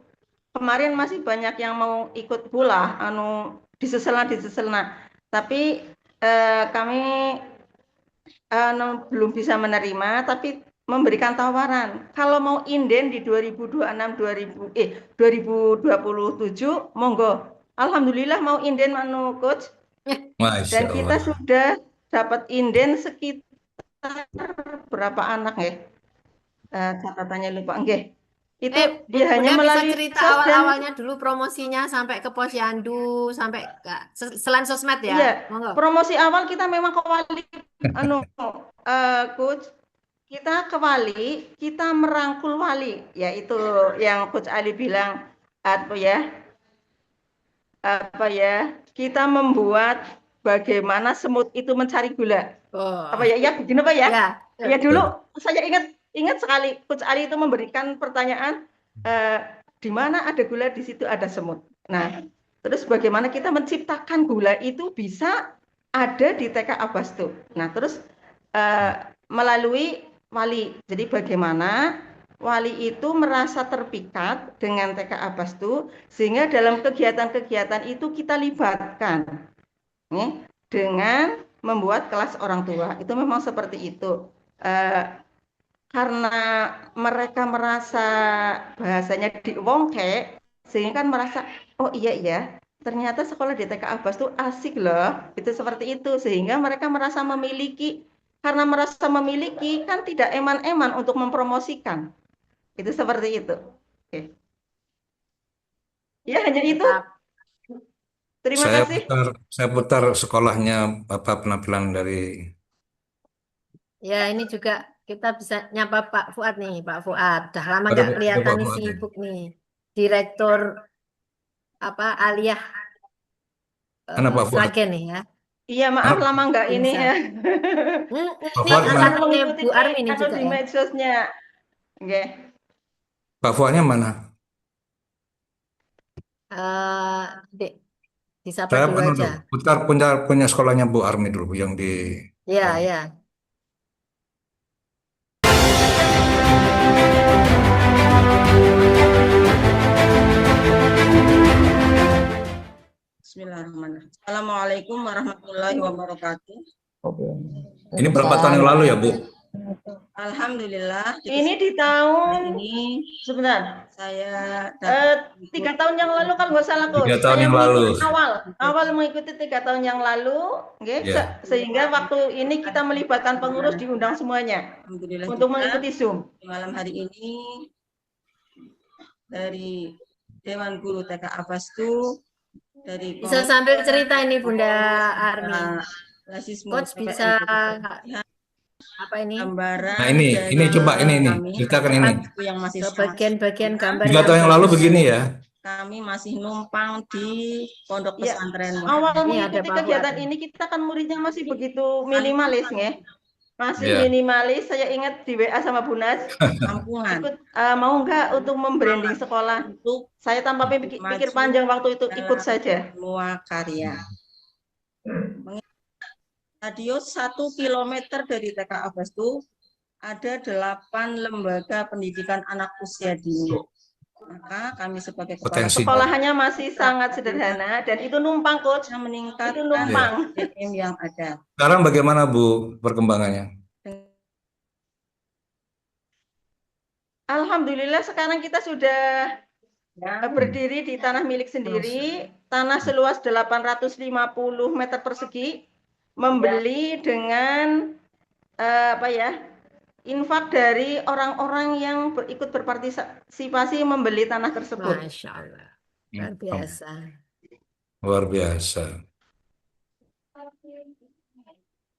Kemarin masih banyak yang mau ikut pula, diseselna. Tapi kami belum bisa menerima, tapi memberikan tawaran. Kalau mau inden di 2027, monggo. Alhamdulillah mau inden Coach. Masya Dan kita Allah. sudah dapat inden sekitar berapa anak ya? Catatannya lupa, nggih. Itu Bunda hanya bisa melalui cerita medsos dan awal-awalnya dulu promosinya sampai ke Posyandu, sampai selain sosmed ya? iya, Monggo. promosi awal kita memang ke Wali, Coach. Kita ke Wali, kita merangkul Wali, yaitu yang Coach Ali bilang apa ya? Kita membuat bagaimana semut itu mencari gula. Oh. Apa ya? Ya begini Pak ya? Ya. Ya dulu saya ingat sekali Coach Ali itu memberikan pertanyaan di mana ada gula di situ ada semut. Nah, terus bagaimana kita menciptakan gula itu bisa ada di TK Abastu. Nah, terus melalui Wali. Jadi bagaimana Wali itu merasa terpikat dengan TK Abastu sehingga dalam kegiatan-kegiatan itu kita libatkan dengan membuat kelas orang tua. Itu memang seperti itu. Karena mereka merasa bahasanya diwongke, sehingga kan merasa, oh iya, ternyata sekolah di TK Abbas tuh asik loh, itu seperti itu. Sehingga mereka merasa memiliki, karena merasa memiliki, kan tidak eman-eman untuk mempromosikan. Itu seperti itu. Oke. Ya, hanya itu. Terima kasih. Saya putar sekolahnya Bapak penampilan dari. Ya, ini juga kita bisa nyapa Pak Fuad nih, Pak Fuad. Dah lama nggak kelihatan nih sibuk nih. Direktur Aliyah Sragen nih ya. Iya, maaf lama nggak ini ya. Ini anaknya Bu Armi nih juga di medsosnya. Oke. Pak Fuadnya mana? Disapa Saya dulu aja. putar punya sekolahnya Bu Armi dulu yang di. Ya. Bismillahirrahmanirrahim. Assalamualaikum warahmatullahi wabarakatuh. Ini berapa tahun yang lalu ya, Bu? Alhamdulillah. Ini di tahun ini sebentar. Saya 3 tahun yang lalu kalau nggak salah Coach. 3 tahun yang lalu. Awal mengikuti 3 tahun yang lalu, sehingga waktu ini kita melibatkan pengurus diundang semuanya. Alhamdulillah untuk mengikuti Zoom. Malam hari ini dari Dewan Guru TK Abastu dari bisa sambil cerita ini Bunda Armi. Coach bisa apa ini? Nah ini coba ini ceritakan ini. Yang masih bagian-bagian gambar. 3 tahun yang lalu begini ya. Kami masih numpang di pondok pesantren. Awal mengikuti kegiatan ini kita kan muridnya masih begitu minimalis nggih. Masih minimalis, saya ingat di WA sama Bu Nas, ikut mau nggak untuk membranding sekolah? Untuk saya tanpa pikir panjang waktu itu ikut saja. Semua karya. Radius 1 kilometer dari TK Abastu ada 8 lembaga pendidikan anak usia dini. Maka kami sebagai kepala sekolahannya masih sangat sederhana dan itu numpang Coach meningkat itu numpang BM yang ada. Sekarang bagaimana Bu perkembangannya? Alhamdulillah sekarang kita sudah berdiri di tanah milik sendiri, tanah seluas 850 meter persegi, membeli dengan infak dari orang-orang yang ikut berpartisipasi membeli tanah tersebut. Masya Allah. Luar biasa. Luar biasa.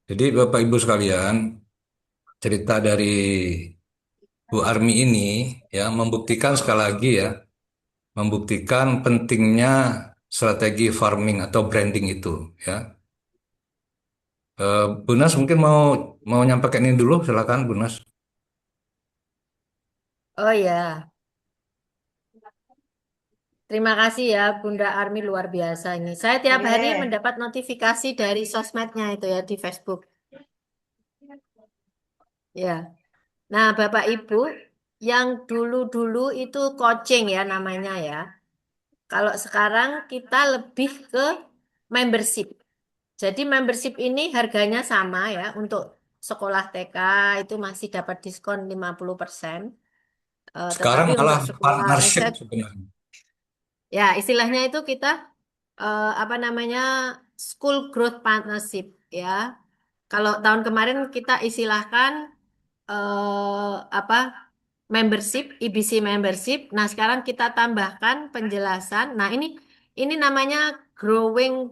Jadi Bapak Ibu sekalian, cerita dari Bu Armi ini ya membuktikan sekali lagi ya, membuktikan pentingnya strategi farming atau branding itu ya. Bu Nas mungkin mau nyampaikan ini dulu, silakan Bu Nas. Oh ya, terima kasih ya Bunda Armi, luar biasa ini. Saya tiap hari mendapat notifikasi dari sosmednya itu ya di Facebook. Ya. Nah, Bapak Ibu, yang dulu-dulu itu coaching ya namanya ya. Kalau sekarang kita lebih ke membership. Jadi membership ini harganya sama ya. Untuk sekolah TK itu masih dapat diskon 50%. Sekarang Tetapi malah untuk sekolah partnership SET, sebenarnya. ya istilahnya itu kita apa namanya School Growth Partnership ya. Kalau tahun kemarin kita istilahkan apa membership, IBC membership. Nah, sekarang kita tambahkan penjelasan. Nah, ini namanya growing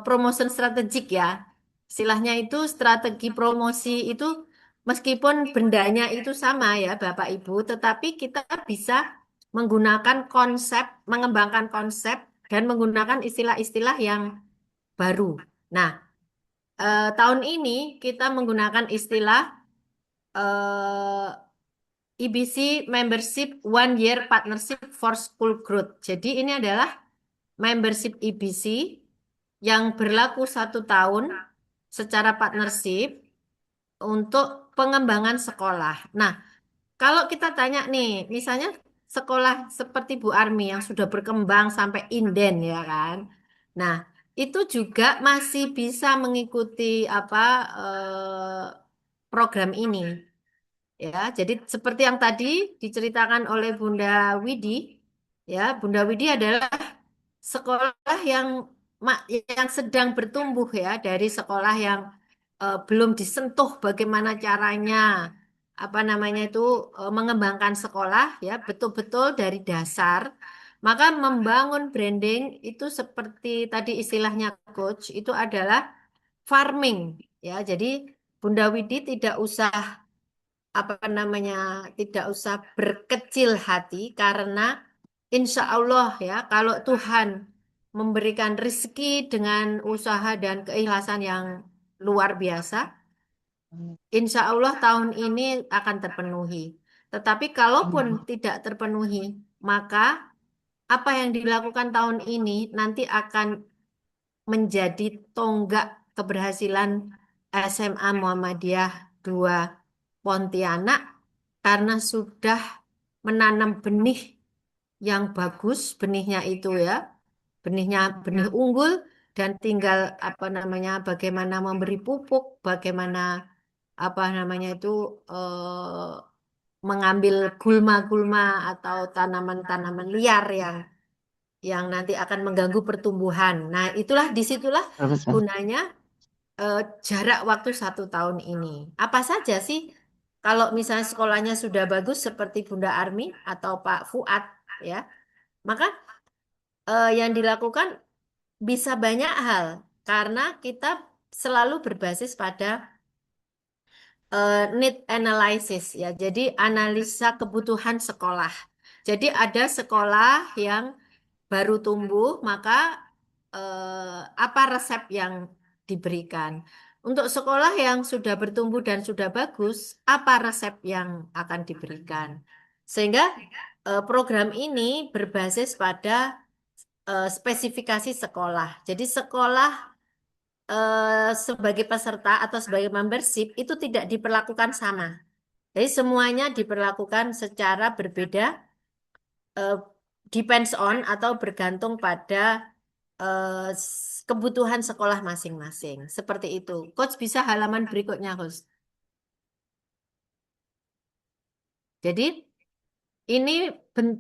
promotion strategic ya. Istilahnya itu strategi promosi itu meskipun bendanya itu sama ya Bapak Ibu, tetapi kita bisa menggunakan konsep, mengembangkan konsep dan menggunakan istilah-istilah yang baru. Nah, tahun ini kita menggunakan istilah IBC Membership One Year Partnership for School Growth. Jadi ini adalah membership IBC yang berlaku 1 tahun secara partnership untuk pengembangan sekolah. Nah, kalau kita tanya nih, misalnya sekolah seperti Bu Armi yang sudah berkembang sampai inden ya kan. Nah, itu juga masih bisa mengikuti apa program ini. Ya, jadi seperti yang tadi diceritakan oleh Bunda Widi, ya, Bunda Widi adalah sekolah yang sedang bertumbuh ya, dari sekolah yang belum disentuh bagaimana caranya, apa namanya itu mengembangkan sekolah ya, betul-betul dari dasar. Maka membangun branding itu seperti tadi istilahnya coach itu adalah farming ya. Jadi Bunda Widi tidak usah apa namanya tidak usah berkecil hati karena insya Allah ya kalau Tuhan memberikan rezeki dengan usaha dan keikhlasan yang luar biasa, insya Allah tahun ini akan terpenuhi. Tetapi kalaupun tidak terpenuhi, maka apa yang dilakukan tahun ini nanti akan menjadi tonggak keberhasilan SMA Muhammadiyah 2 Pontianak karena sudah menanam benih yang bagus, benihnya itu ya, benihnya benih unggul dan tinggal apa namanya bagaimana memberi pupuk, bagaimana apa namanya itu mengambil gulma-gulma atau tanaman-tanaman liar yang nanti akan mengganggu pertumbuhan. Nah, disitulah gunanya jarak waktu 1 tahun ini. Apa saja sih kalau misalnya sekolahnya sudah bagus seperti Bunda Armi atau Pak Fuad ya, maka yang dilakukan bisa banyak hal karena kita selalu berbasis pada need analysis ya. Jadi analisa kebutuhan sekolah. Jadi ada sekolah yang baru tumbuh, maka apa resep yang diberikan? Untuk sekolah yang sudah bertumbuh dan sudah bagus, apa resep yang akan diberikan? Sehingga program ini berbasis pada spesifikasi sekolah. Jadi sekolah sebagai peserta atau sebagai membership itu tidak diperlakukan sama. Jadi semuanya diperlakukan secara berbeda, depends on atau bergantung pada kebutuhan sekolah masing-masing. Seperti itu. Coach bisa halaman berikutnya, Coach. Jadi Ini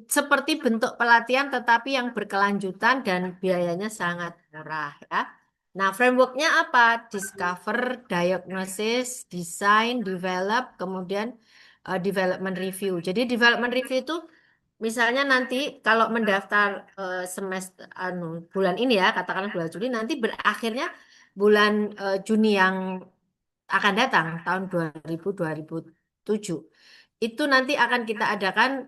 seperti bentuk pelatihan tetapi yang berkelanjutan dan biayanya sangat murah ya. Nah, frameworknya apa? Discover, diagnosis, design, develop, kemudian development review. Jadi development review itu misalnya nanti kalau mendaftar semester bulan ini ya, katakanlah bulan Juli, nanti berakhirnya bulan Juni yang akan datang tahun 2007 itu nanti akan kita adakan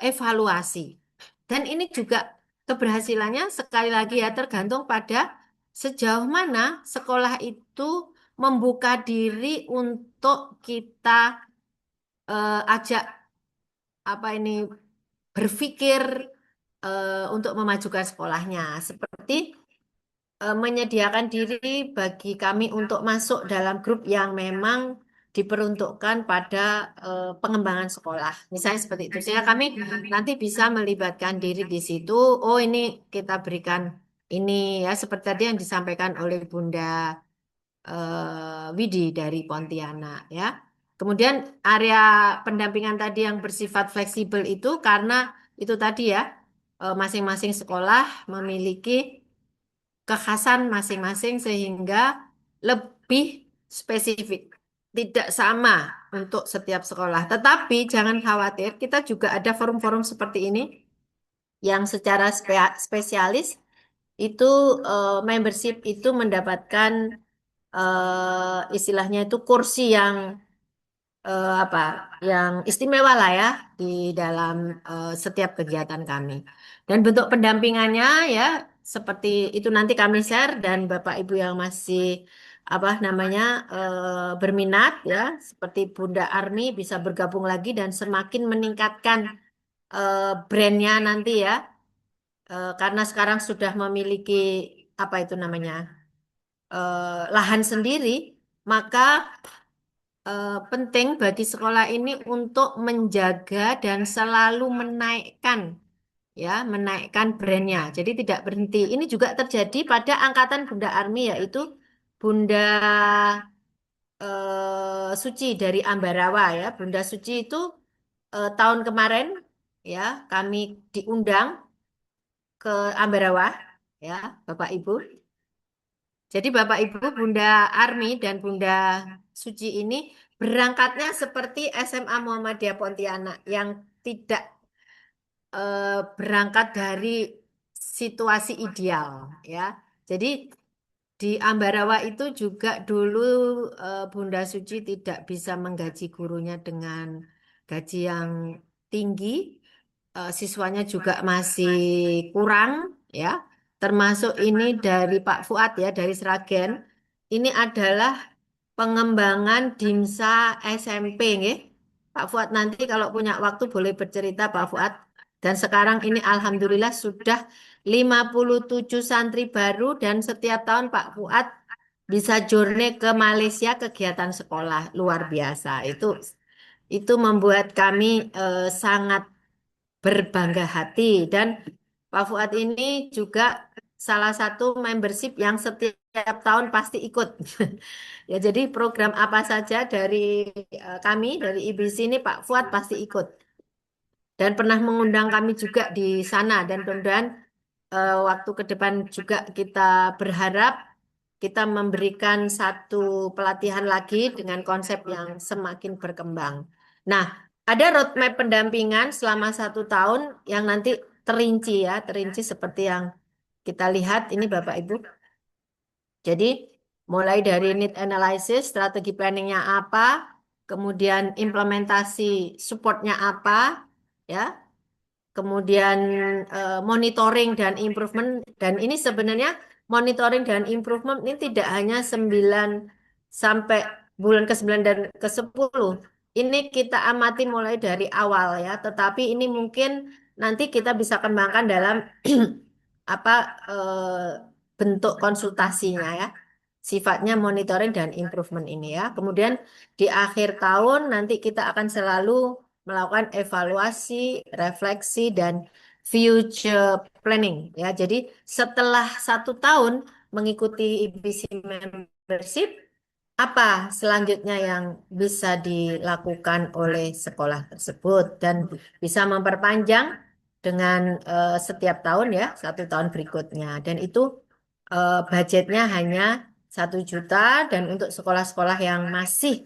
evaluasi. Dan ini juga keberhasilannya sekali lagi ya tergantung pada sejauh mana sekolah itu membuka diri untuk kita ajak apa ini berpikir untuk memajukan sekolahnya. Seperti menyediakan diri bagi kami untuk masuk dalam grup yang memang diperuntukkan pada pengembangan sekolah. Misalnya seperti itu. Sehingga kami nanti bisa melibatkan diri di situ. Oh, ini kita berikan ini ya seperti tadi yang disampaikan oleh Bunda Widi dari Pontianak ya. Kemudian area pendampingan tadi yang bersifat fleksibel itu karena itu tadi ya masing-masing sekolah memiliki kekhasan masing-masing sehingga lebih spesifik. Tidak sama untuk setiap sekolah. Tetapi jangan khawatir, kita juga ada forum-forum seperti ini yang secara spesialis itu membership itu mendapatkan istilahnya itu kursi yang apa yang istimewa lah ya di dalam setiap kegiatan kami. Dan bentuk pendampingannya ya seperti itu nanti kami share dan Bapak Ibu yang masih apa namanya berminat ya seperti Bunda Armi bisa bergabung lagi dan semakin meningkatkan brandnya nanti ya. Karena sekarang sudah memiliki apa itu namanya lahan sendiri, maka penting bagi sekolah ini untuk menjaga dan selalu menaikkan brandnya. Jadi tidak berhenti. Ini juga terjadi pada angkatan Bunda Armi yaitu Bunda Suci dari Ambarawa ya. Bunda Suci itu tahun kemarin ya kami diundang ke Ambarawa ya Bapak Ibu. Jadi Bapak Ibu Bunda Armi dan Bunda Suci ini berangkatnya seperti SMA Muhammadiyah Pontianak yang tidak berangkat dari situasi ideal ya. Jadi di Ambarawa itu juga dulu Bunda Suci tidak bisa menggaji gurunya dengan gaji yang tinggi, siswanya juga masih kurang ya. Termasuk ini dari Pak Fuad ya dari Sragen. Ini adalah pengembangan Dimsa SMP nggih. Pak Fuad nanti kalau punya waktu boleh bercerita Pak Fuad. Dan sekarang ini alhamdulillah sudah 57 santri baru dan setiap tahun Pak Fuad bisa journey ke Malaysia kegiatan sekolah luar biasa. Itu membuat kami sangat berbangga hati dan Pak Fuad ini juga salah satu membership yang setiap tahun pasti ikut. Ya, jadi program apa saja dari kami dari IBC ini Pak Fuad pasti ikut dan pernah mengundang kami juga di sana dan mudah-mudahan waktu ke depan juga kita berharap kita memberikan satu pelatihan lagi dengan konsep yang semakin berkembang. Nah, ada roadmap pendampingan selama 1 tahun yang nanti terinci ya, terinci seperti yang kita lihat ini Bapak Ibu. Jadi mulai dari need analysis, strategi planningnya apa, kemudian implementasi supportnya apa, ya, kemudian monitoring dan improvement. Dan ini sebenarnya monitoring dan improvement ini tidak hanya 9 sampai bulan ke-9 dan ke-10. Ini kita amati mulai dari awal ya, tetapi ini mungkin nanti kita bisa kembangkan dalam apa bentuk konsultasinya ya. Sifatnya monitoring dan improvement ini ya. Kemudian di akhir tahun nanti kita akan selalu melakukan evaluasi, refleksi, dan future planning ya. Jadi setelah 1 tahun mengikuti IBC membership, apa selanjutnya yang bisa dilakukan oleh sekolah tersebut dan bisa memperpanjang dengan setiap tahun ya, 1 tahun berikutnya. Dan itu budgetnya hanya 1 juta dan untuk sekolah-sekolah yang masih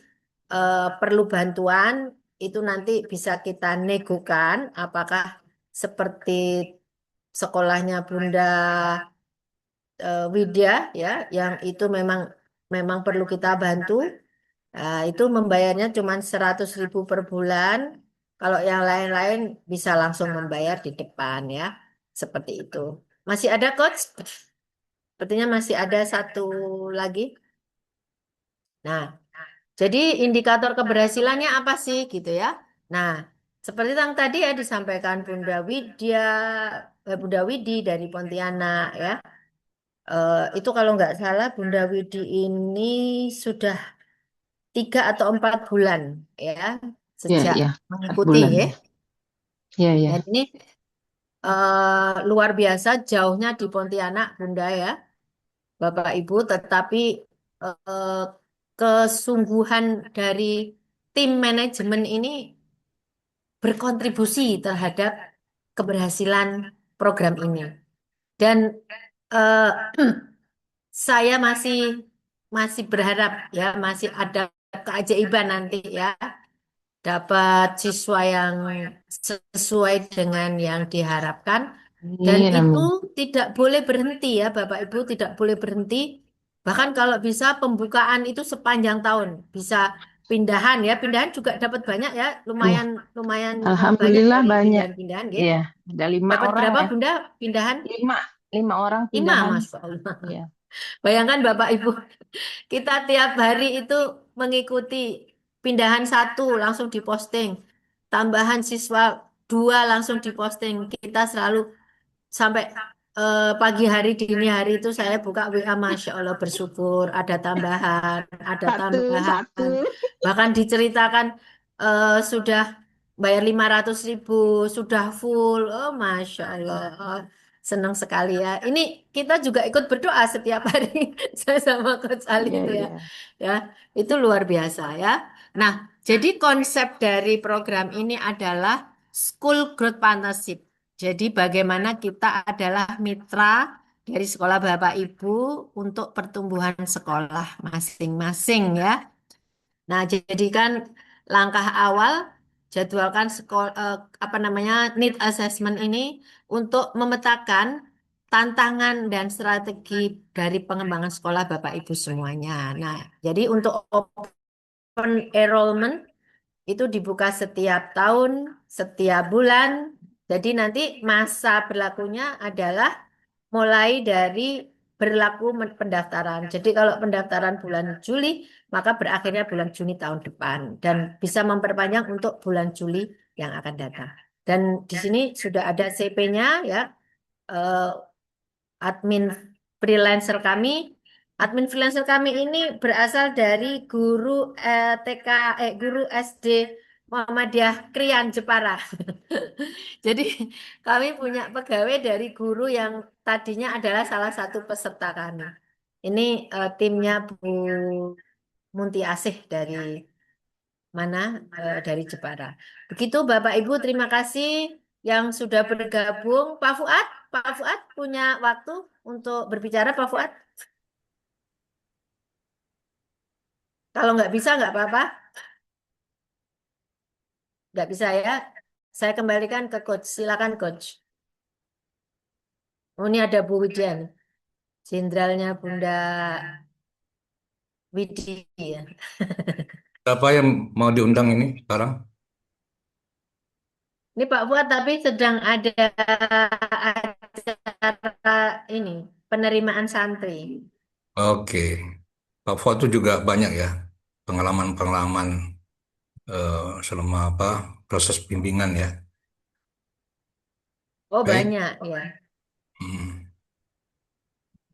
perlu bantuan itu nanti bisa kita negokan apakah seperti sekolahnya Bunda Widya ya, yang itu memang memang perlu kita bantu. Nah, itu membayarnya cuma 100.000 per bulan. Kalau yang lain-lain bisa langsung membayar di depan ya. Seperti itu. Masih ada coach? Sepertinya masih ada satu lagi. Nah, jadi indikator keberhasilannya apa sih gitu ya? Nah, seperti yang tadi ya disampaikan Bunda Widi dari Pontianak ya. Itu kalau nggak salah Bunda Widi ini sudah 3 atau 4 bulan ya Ya, sejak ya, 4 mengikuti bulan ya. ya. Ya, ya. Dan ini luar biasa jauhnya di Pontianak Bunda ya, Bapak Ibu, tetapi eh, kesungguhan dari tim manajemen ini berkontribusi terhadap keberhasilan program ini. Dan eh, saya masih masih berharap ya masih ada keajaiban nanti ya dapat siswa yang sesuai dengan yang diharapkan dan Amin, itu amin. tidak boleh berhenti ya Bapak Ibu tidak boleh berhenti bahkan kalau bisa pembukaan itu sepanjang tahun bisa pindahan ya pindahan juga dapat banyak ya Iya, lumayan lumayan banyak Alhamdulillah dari banyak. pindahan-pindahan gitu. Iya, ada 5 Dapat orang berapa ya. Bunda pindahan? 5 orang 5 pindahan. Mas Allah. Iya. Bayangkan Bapak Ibu kita tiap hari itu mengikuti pindahan 1 langsung diposting, tambahan siswa 2 langsung diposting. Kita selalu sampai pagi hari, dini hari itu saya buka WA, Masya Allah bersyukur ada Satu, tambahan. satu. Bahkan diceritakan sudah bayar 500.000, sudah full. Oh, Masya Allah. Oh, senang sekali ya. Ini kita juga ikut berdoa setiap hari. Saya sama Coach Ali Iya, itu ya. iya. Ya, itu luar biasa ya. Nah, jadi konsep dari program ini adalah School Growth Partnership. Jadi bagaimana kita adalah mitra dari sekolah Bapak Ibu untuk pertumbuhan sekolah masing-masing ya. Nah, jadikan langkah awal jadwalkan apa namanya need assessment ini untuk memetakan tantangan dan strategi dari pengembangan sekolah Bapak Ibu semuanya. Nah, jadi untuk open enrollment itu dibuka setiap tahun, setiap bulan. Jadi nanti masa berlakunya adalah mulai dari berlaku pendaftaran. Jadi kalau pendaftaran bulan Juli, maka berakhirnya bulan Juni tahun depan dan bisa memperpanjang untuk bulan Juli yang akan datang. Dan di sini sudah ada CP-nya ya, eh, admin freelancer kami. Admin freelancer kami ini berasal dari guru TK, guru SD Muhammadiyah Krian Jepara. Jadi kami punya pegawai dari guru yang tadinya adalah salah satu peserta kami. Ini timnya Bu Munti Asih dari mana? Dari Jepara. Begitu Bapak Ibu, terima kasih yang sudah bergabung. Pak Fuad punya waktu untuk berbicara, Pak Fuad? Kalau nggak bisa, nggak apa-apa. Nggak bisa ya. Saya kembalikan ke Coach. Silakan Coach. Oh, ini ada Bu Widya nih. Jenderalnya Bunda Widi ya. Siapa yang mau diundang ini sekarang? Ini Pak Fuad tapi sedang ada acara ini penerimaan santri. Oke, Pak Fuad itu juga banyak ya pengalaman-pengalaman selama apa proses bimbingan ya. Oh Baik. banyak ya. Hmm.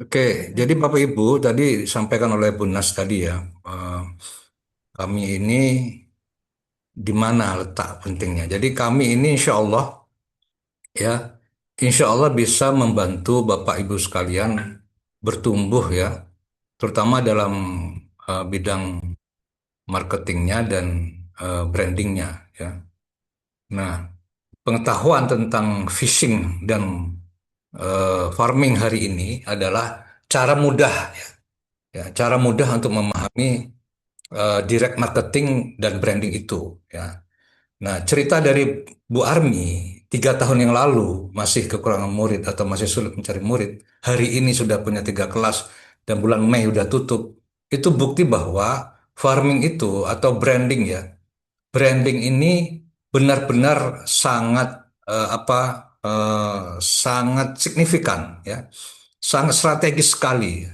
Oke, jadi Bapak Ibu tadi disampaikan oleh Bu Nas tadi ya, eh, kami ini di mana letak pentingnya. Jadi kami ini ya, insya Allah bisa membantu Bapak Ibu sekalian bertumbuh ya, terutama dalam bidang marketingnya dan brandingnya ya. Nah, pengetahuan tentang phishing dan farming hari ini adalah cara mudah ya, cara mudah untuk memahami direct marketing dan branding itu ya. Nah, cerita dari Bu Armi 3 tahun yang lalu masih kekurangan murid atau masih sulit mencari murid, hari ini sudah punya 3 kelas dan bulan Mei udah tutup. Itu bukti bahwa farming itu atau branding ya, branding ini benar-benar sangat apa sangat signifikan ya, sangat strategis sekali.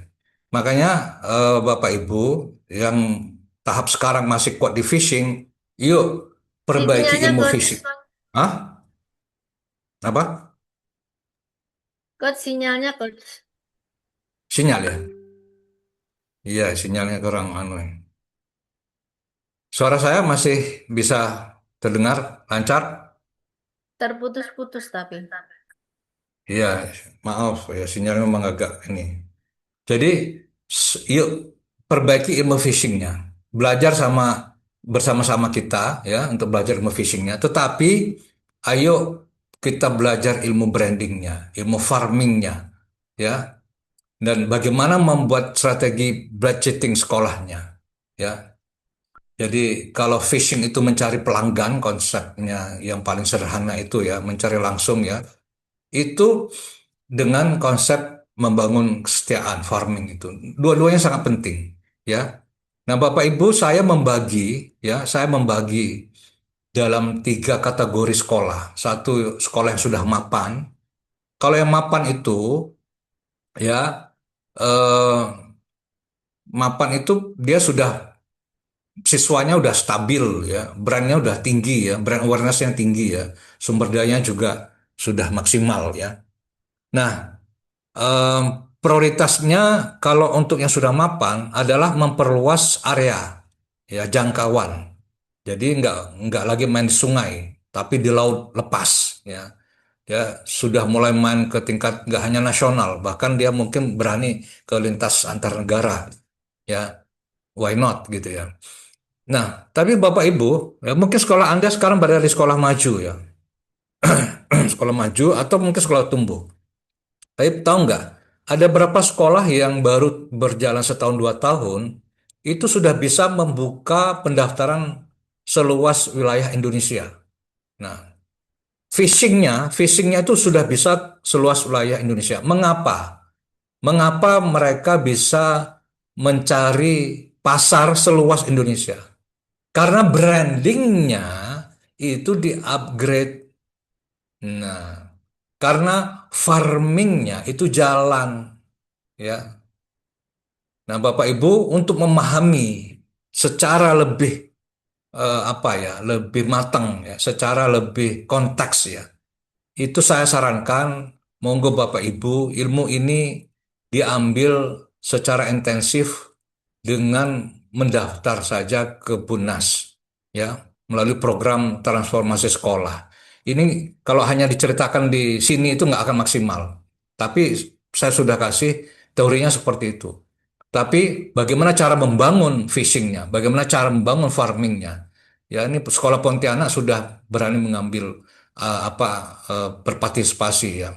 Makanya Bapak Ibu yang tahap sekarang masih kuat di phishing, yuk perbaiki Sinyalnya ilmu coach, phishing. Hah? Apa? coach sinyalnya coach. Sinyal ya? Iya, sinyalnya kurang anu. Suara saya masih bisa terdengar lancar? Terputus-putus tapi. Iya, maaf ya sinyalnya memang agak ini. Jadi, yuk perbaiki ilmu phishingnya. Belajar bersama-sama kita ya untuk belajar ilmu phishingnya. Tetapi, ayo kita belajar ilmu brandingnya, ilmu farmingnya, ya. Dan bagaimana membuat strategi budgeting sekolahnya, ya. Jadi kalau phishing itu mencari pelanggan, konsepnya yang paling sederhana itu ya, mencari langsung ya, itu dengan konsep membangun kesetiaan farming itu. Dua-duanya sangat penting ya. Nah, Bapak Ibu saya membagi dalam 3 kategori sekolah. Satu sekolah yang sudah mapan. Kalau yang mapan itu ya eh, mapan itu dia sudah siswanya udah stabil ya, brandnya udah tinggi ya, brand awareness yang tinggi ya, sumber dayanya juga sudah maksimal ya. Nah, Em, prioritasnya kalau untuk yang sudah mapan adalah memperluas area ya jangkauan. Jadi nggak lagi main di sungai, tapi di laut lepas ya. Dia sudah mulai main ke tingkat nggak hanya nasional, bahkan dia mungkin berani ke lintas antar negara ya. Why not gitu ya. Nah, tapi Bapak Ibu, ya mungkin sekolah Anda sekarang berada di sekolah maju ya, sekolah maju atau mungkin sekolah tumbuh. Tapi tahu nggak, ada berapa sekolah yang baru berjalan setahun 2 tahun, itu sudah bisa membuka pendaftaran seluas wilayah Indonesia. Nah, phishingnya itu sudah bisa seluas wilayah Indonesia. Mengapa? Mengapa mereka bisa mencari pasar seluas Indonesia? Karena brandingnya itu di-upgrade. Nah, karena farmingnya itu jalan, ya. Nah, Bapak Ibu untuk memahami secara lebih apa ya, lebih matang ya, secara lebih konteks ya. Itu saya sarankan monggo Bapak Ibu ilmu ini diambil secara intensif dengan mendaftar saja ke BUNAS ya melalui program transformasi sekolah. Ini kalau hanya diceritakan di sini itu nggak akan maksimal. Tapi saya sudah kasih teorinya seperti itu. Tapi bagaimana cara membangun phishingnya, bagaimana cara membangun farmingnya. Ya ini sekolah Pontianak sudah berani mengambil berpartisipasi ya.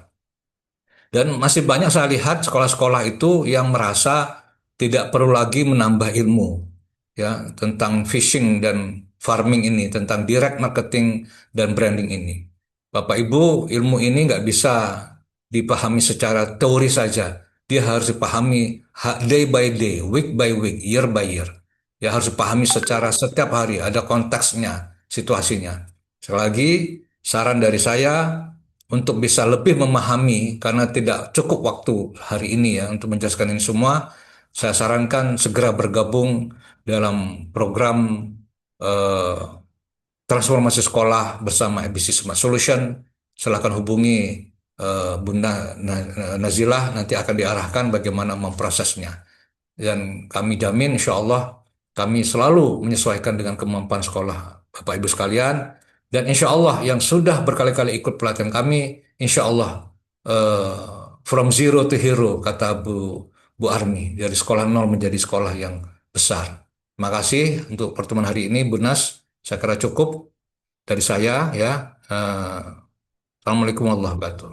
Dan masih banyak saya lihat sekolah-sekolah itu yang merasa tidak perlu lagi menambah ilmu ya tentang phishing dan farming ini, tentang direct marketing dan branding ini. Bapak Ibu, ilmu ini nggak bisa dipahami secara teori saja. Dia harus dipahami day by day, week by week, year by year. Ya harus dipahami secara setiap hari, ada konteksnya, situasinya. Sekali lagi, saran dari saya untuk bisa lebih memahami karena tidak cukup waktu hari ini ya untuk menjelaskan ini semua, saya sarankan segera bergabung dalam program eh, transformasi sekolah bersama ABC Smart Solution. Silakan hubungi Bunda Nazilah, nanti akan diarahkan bagaimana memprosesnya. Dan kami jamin insya Allah kami selalu menyesuaikan dengan kemampuan sekolah Bapak Ibu sekalian. Dan insya Allah yang sudah berkali-kali ikut pelatihan kami, insya Allah from zero to hero, kata Bu Armi, dari sekolah nol menjadi sekolah yang besar. Terima kasih untuk pertemuan hari ini, Bu Nas. Saya kira cukup dari saya ya. Eh, Assalamualaikum warahmatullahi wabarakatuh.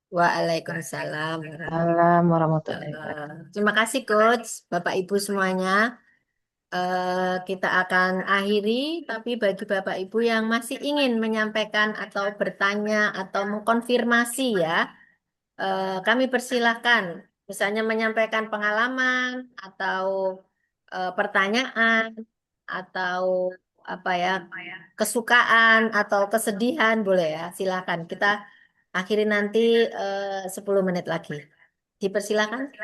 Waalaikumsalam Salam warahmatullahi Terima kasih Coach, Bapak Ibu semuanya. Kita akan akhiri, tapi bagi Bapak Ibu yang masih ingin menyampaikan atau bertanya atau mengkonfirmasi ya, kami persilahkan, misalnya menyampaikan pengalaman atau pertanyaan atau apa ya, kesukaan atau kesedihan boleh ya, silakan. Kita akhiri nanti 10 menit lagi. Dipersilakan.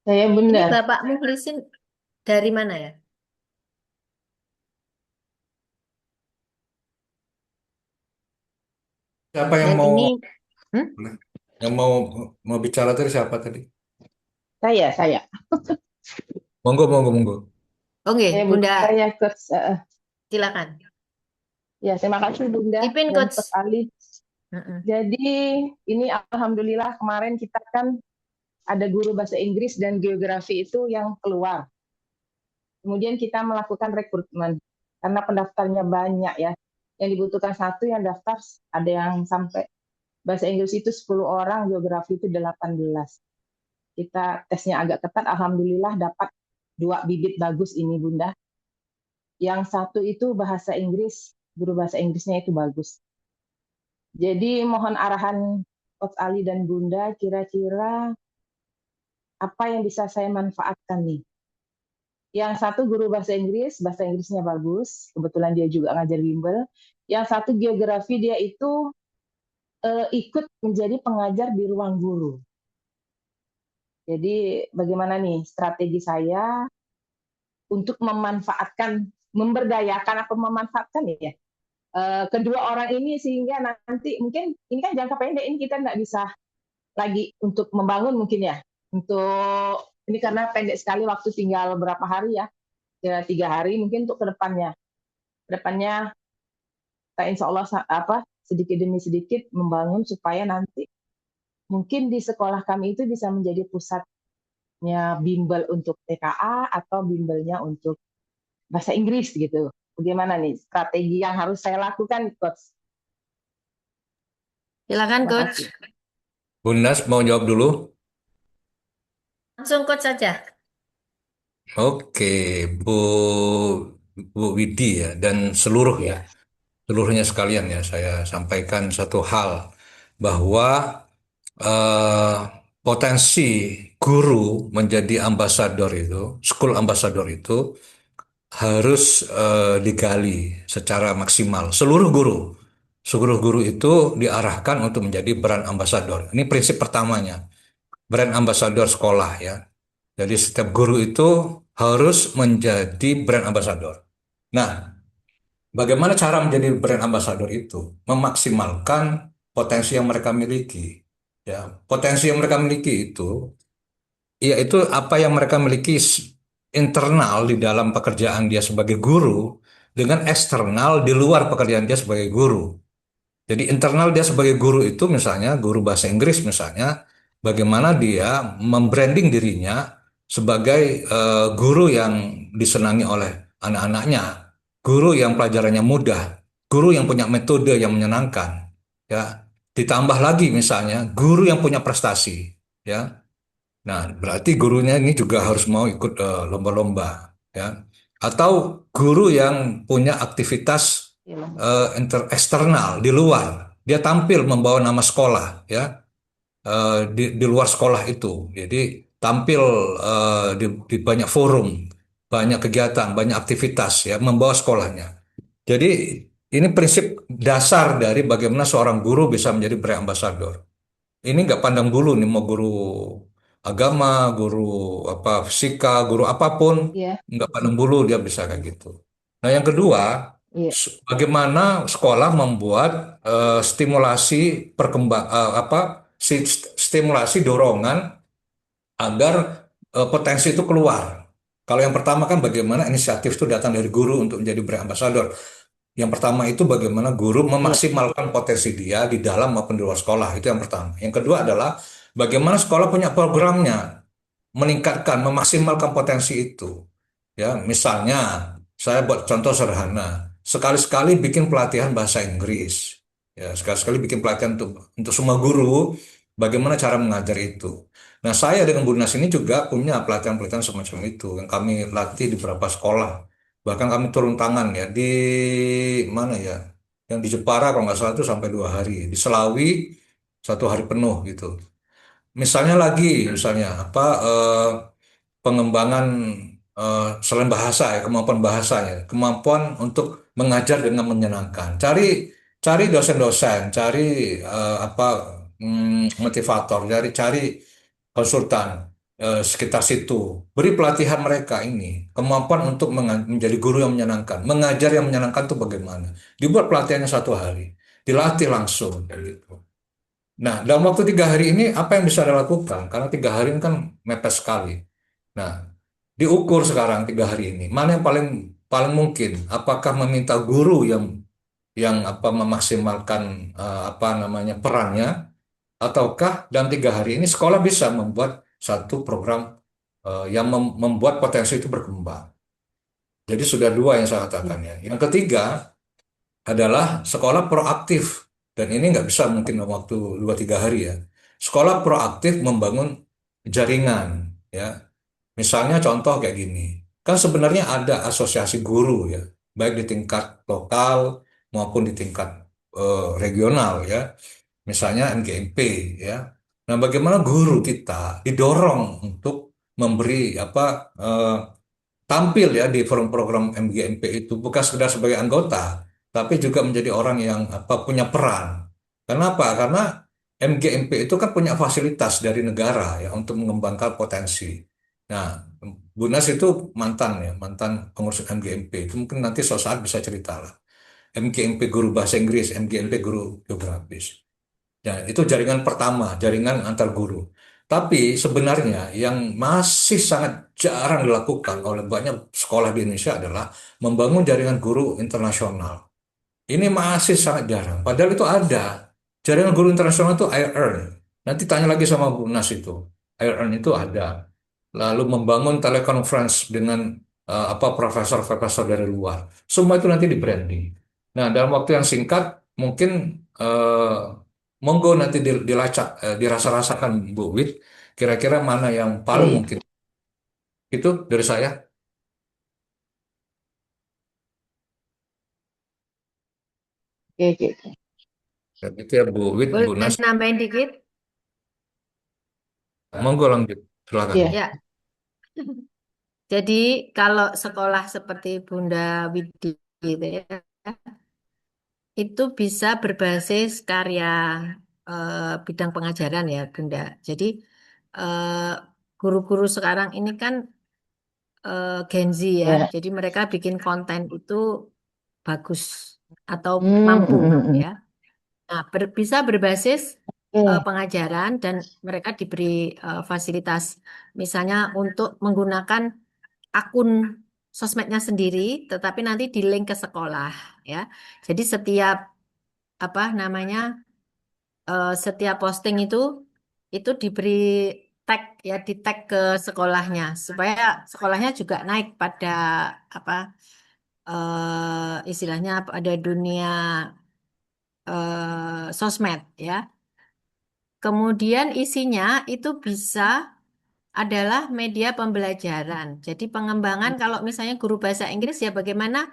Saya Ini Bunda. Bapak Mukhlisin dari mana ya? Siapa yang Dan mau ini, yang mau bicara tadi siapa tadi? Saya. Monggo, monggo, monggo. oke, Saya Bunda, saya Coach. silakan. Ya, terima kasih Bunda Ipin dan Coach. Coach Ali. Mm-mm. Jadi ini alhamdulillah kemarin kita kan ada guru bahasa Inggris dan geografi itu yang keluar. Kemudian kita melakukan rekrutmen karena pendaftarnya banyak ya. Yang dibutuhkan satu yang daftar ada yang sampai bahasa Inggris itu 10 orang, geografi itu 18. Kita tesnya agak ketat, alhamdulillah dapat 2 bibit bagus ini Bunda. Yang satu itu bahasa Inggris, guru bahasa Inggrisnya itu bagus. Jadi mohon arahan Coach Ali dan Bunda, kira-kira apa yang bisa saya manfaatkan nih. Yang satu guru bahasa Inggrisnya bagus, kebetulan dia juga ngajar bimbel. Yang satu geografi, dia itu ikut menjadi pengajar di ruang guru. Jadi bagaimana nih strategi saya untuk memanfaatkan, memberdayakan atau memanfaatkan ya kedua orang ini sehingga nanti mungkin ini kan jangka pendek, ini kita nggak bisa lagi untuk membangun mungkin ya, untuk ini karena pendek sekali waktu, tinggal berapa hari ya, 3 hari mungkin untuk kedepannya kita insya Allah sedikit demi sedikit membangun supaya nanti mungkin di sekolah kami itu bisa menjadi pusatnya bimbel untuk TKA atau bimbelnya untuk bahasa Inggris gitu. Bagaimana nih strategi yang harus saya lakukan, Coach? Silakan Terima Coach. kasih. Bu Nas mau jawab dulu? Langsung Coach saja. Oke, Bu Bu Widi ya dan Ya. seluruhnya sekalian ya, saya sampaikan satu hal bahwa eh, potensi guru menjadi ambasador itu, school ambassador itu harus digali secara maksimal. Seluruh guru itu diarahkan untuk menjadi brand ambassador. Ini prinsip pertamanya, brand ambassador sekolah ya. Jadi setiap guru itu harus menjadi brand ambassador. Nah, bagaimana cara menjadi brand ambassador itu? Memaksimalkan potensi yang mereka miliki. Ya, potensi yang mereka miliki itu, yaitu apa yang mereka miliki internal di dalam pekerjaan dia sebagai guru dengan eksternal di luar pekerjaan dia sebagai guru. Jadi internal dia sebagai guru itu misalnya guru bahasa Inggris misalnya, bagaimana dia membranding dirinya sebagai guru yang disenangi oleh anak-anaknya, guru yang pelajarannya mudah, guru yang punya metode yang menyenangkan, ya. Ditambah lagi misalnya guru yang punya prestasi, ya. Nah, berarti gurunya ini juga harus mau ikut lomba-lomba, ya. Atau guru yang punya aktivitas eksternal di luar, dia tampil membawa nama sekolah, ya, di luar sekolah itu. Jadi tampil di banyak forum, banyak kegiatan, banyak aktivitas, ya, membawa sekolahnya. Jadi ini prinsip dasar dari bagaimana seorang guru bisa menjadi brand ambassador. Ini nggak pandang bulu nih mau guru agama, guru apa fisika, guru apapun, Iya, nggak pandang bulu dia bisa kayak gitu. Nah, yang kedua, iya, bagaimana sekolah membuat stimulasi stimulasi dorongan agar potensi itu keluar. Kalau yang pertama kan bagaimana inisiatif itu datang dari guru untuk menjadi brand ambassador. Yang pertama itu bagaimana guru iya. memaksimalkan potensi dia di dalam maupun di luar sekolah. Itu yang pertama. Yang kedua adalah Bagaimana sekolah punya programnya, meningkatkan, memaksimalkan potensi itu. Ya, misalnya saya buat contoh sederhana, sekali-sekali bikin pelatihan bahasa Inggris. Ya, sekali-sekali bikin pelatihan untuk semua guru, bagaimana cara mengajar itu. Nah, saya dengan Bu Nas ini juga punya pelatihan-pelatihan semacam itu yang kami latih di beberapa sekolah. Bahkan kami turun tangan ya di mana ya, yang di Jepara kalau nggak salah itu sampai 2 hari, di Selawi 1 hari penuh gitu. Misalnya lagi, misalnya apa pengembangan selain bahasa ya, kemampuan bahasanya, kemampuan untuk mengajar dengan menyenangkan. Cari cari dosen-dosen, cari apa motivator, cari konsultan sekitar situ. Beri pelatihan mereka ini kemampuan untuk menjadi guru yang menyenangkan, mengajar yang menyenangkan itu bagaimana. Dibuat pelatihannya 1 hari, dilatih langsung kayak gitu. Nah, dalam waktu 3 hari ini apa yang bisa dilakukan? Karena 3 hari ini kan mepet sekali. Nah, diukur sekarang 3 hari ini mana yang paling paling mungkin? Apakah meminta guru yang apa memaksimalkan apa namanya perannya, ataukah dalam 3 hari ini sekolah bisa membuat satu program yang membuat potensi itu berkembang? Jadi sudah dua yang saya katakan ya. Yang ketiga adalah sekolah proaktif. Dan ini nggak bisa mungkin dalam waktu 2-3 hari ya. Sekolah proaktif membangun jaringan ya. Misalnya contoh kayak gini. Kan sebenarnya ada asosiasi guru ya. Baik di tingkat lokal maupun di tingkat regional ya. Misalnya MGMP ya. Nah, bagaimana guru kita didorong untuk memberi apa tampil ya di forum program MGMP itu bukan sekedar sebagai anggota, tapi juga menjadi orang yang apa punya peran. Kenapa? Karena MGMP itu kan punya fasilitas dari negara ya untuk mengembangkan potensi. Nah, Bu Nas itu mantan ya, mantan pengurus MGMP. Itu mungkin nanti suatu saat bisa cerita lah. MGMP guru bahasa Inggris, MGMP guru geografis. Ya, itu jaringan pertama, jaringan antar guru. Tapi sebenarnya yang masih sangat jarang dilakukan oleh banyak sekolah di Indonesia adalah membangun jaringan guru internasional. Ini masih sangat jarang. Padahal itu ada. Jaringan guru internasional itu iEarn. Nanti tanya lagi sama Bu Nas itu. iEarn itu ada. Lalu membangun teleconference dengan apa profesor-profesor dari luar. Semua itu nanti di branding. Nah, dalam waktu yang singkat mungkin monggo nanti dilacak, dirasa-rasakan Bu Wid, kira-kira mana yang paling Oke, mungkin. Itu dari saya. oke, oke. Dan itu ya Bu Wid, Bu Boleh Nas. nambahin dikit? Monggo lanjut. Silakan. Iya, Ya, jadi kalau sekolah seperti Bunda Widi gitu ya, itu bisa berbasis karya bidang pengajaran ya, Bunda. Jadi eh, guru-guru sekarang ini kan Gen Z ya, iya. jadi mereka bikin konten itu bagus atau Hmm, mampu hmm, hmm. ya. Nah, bisa berbasis Oke. pengajaran dan mereka diberi fasilitas, misalnya untuk menggunakan akun sosmednya sendiri, tetapi nanti di link ke sekolah ya. Jadi setiap apa namanya setiap posting itu diberi tag ya, di tag ke sekolahnya supaya sekolahnya juga naik pada apa istilahnya pada dunia sosmed ya. Kemudian isinya itu bisa adalah media pembelajaran. Jadi pengembangan kalau misalnya guru bahasa Inggris ya bagaimana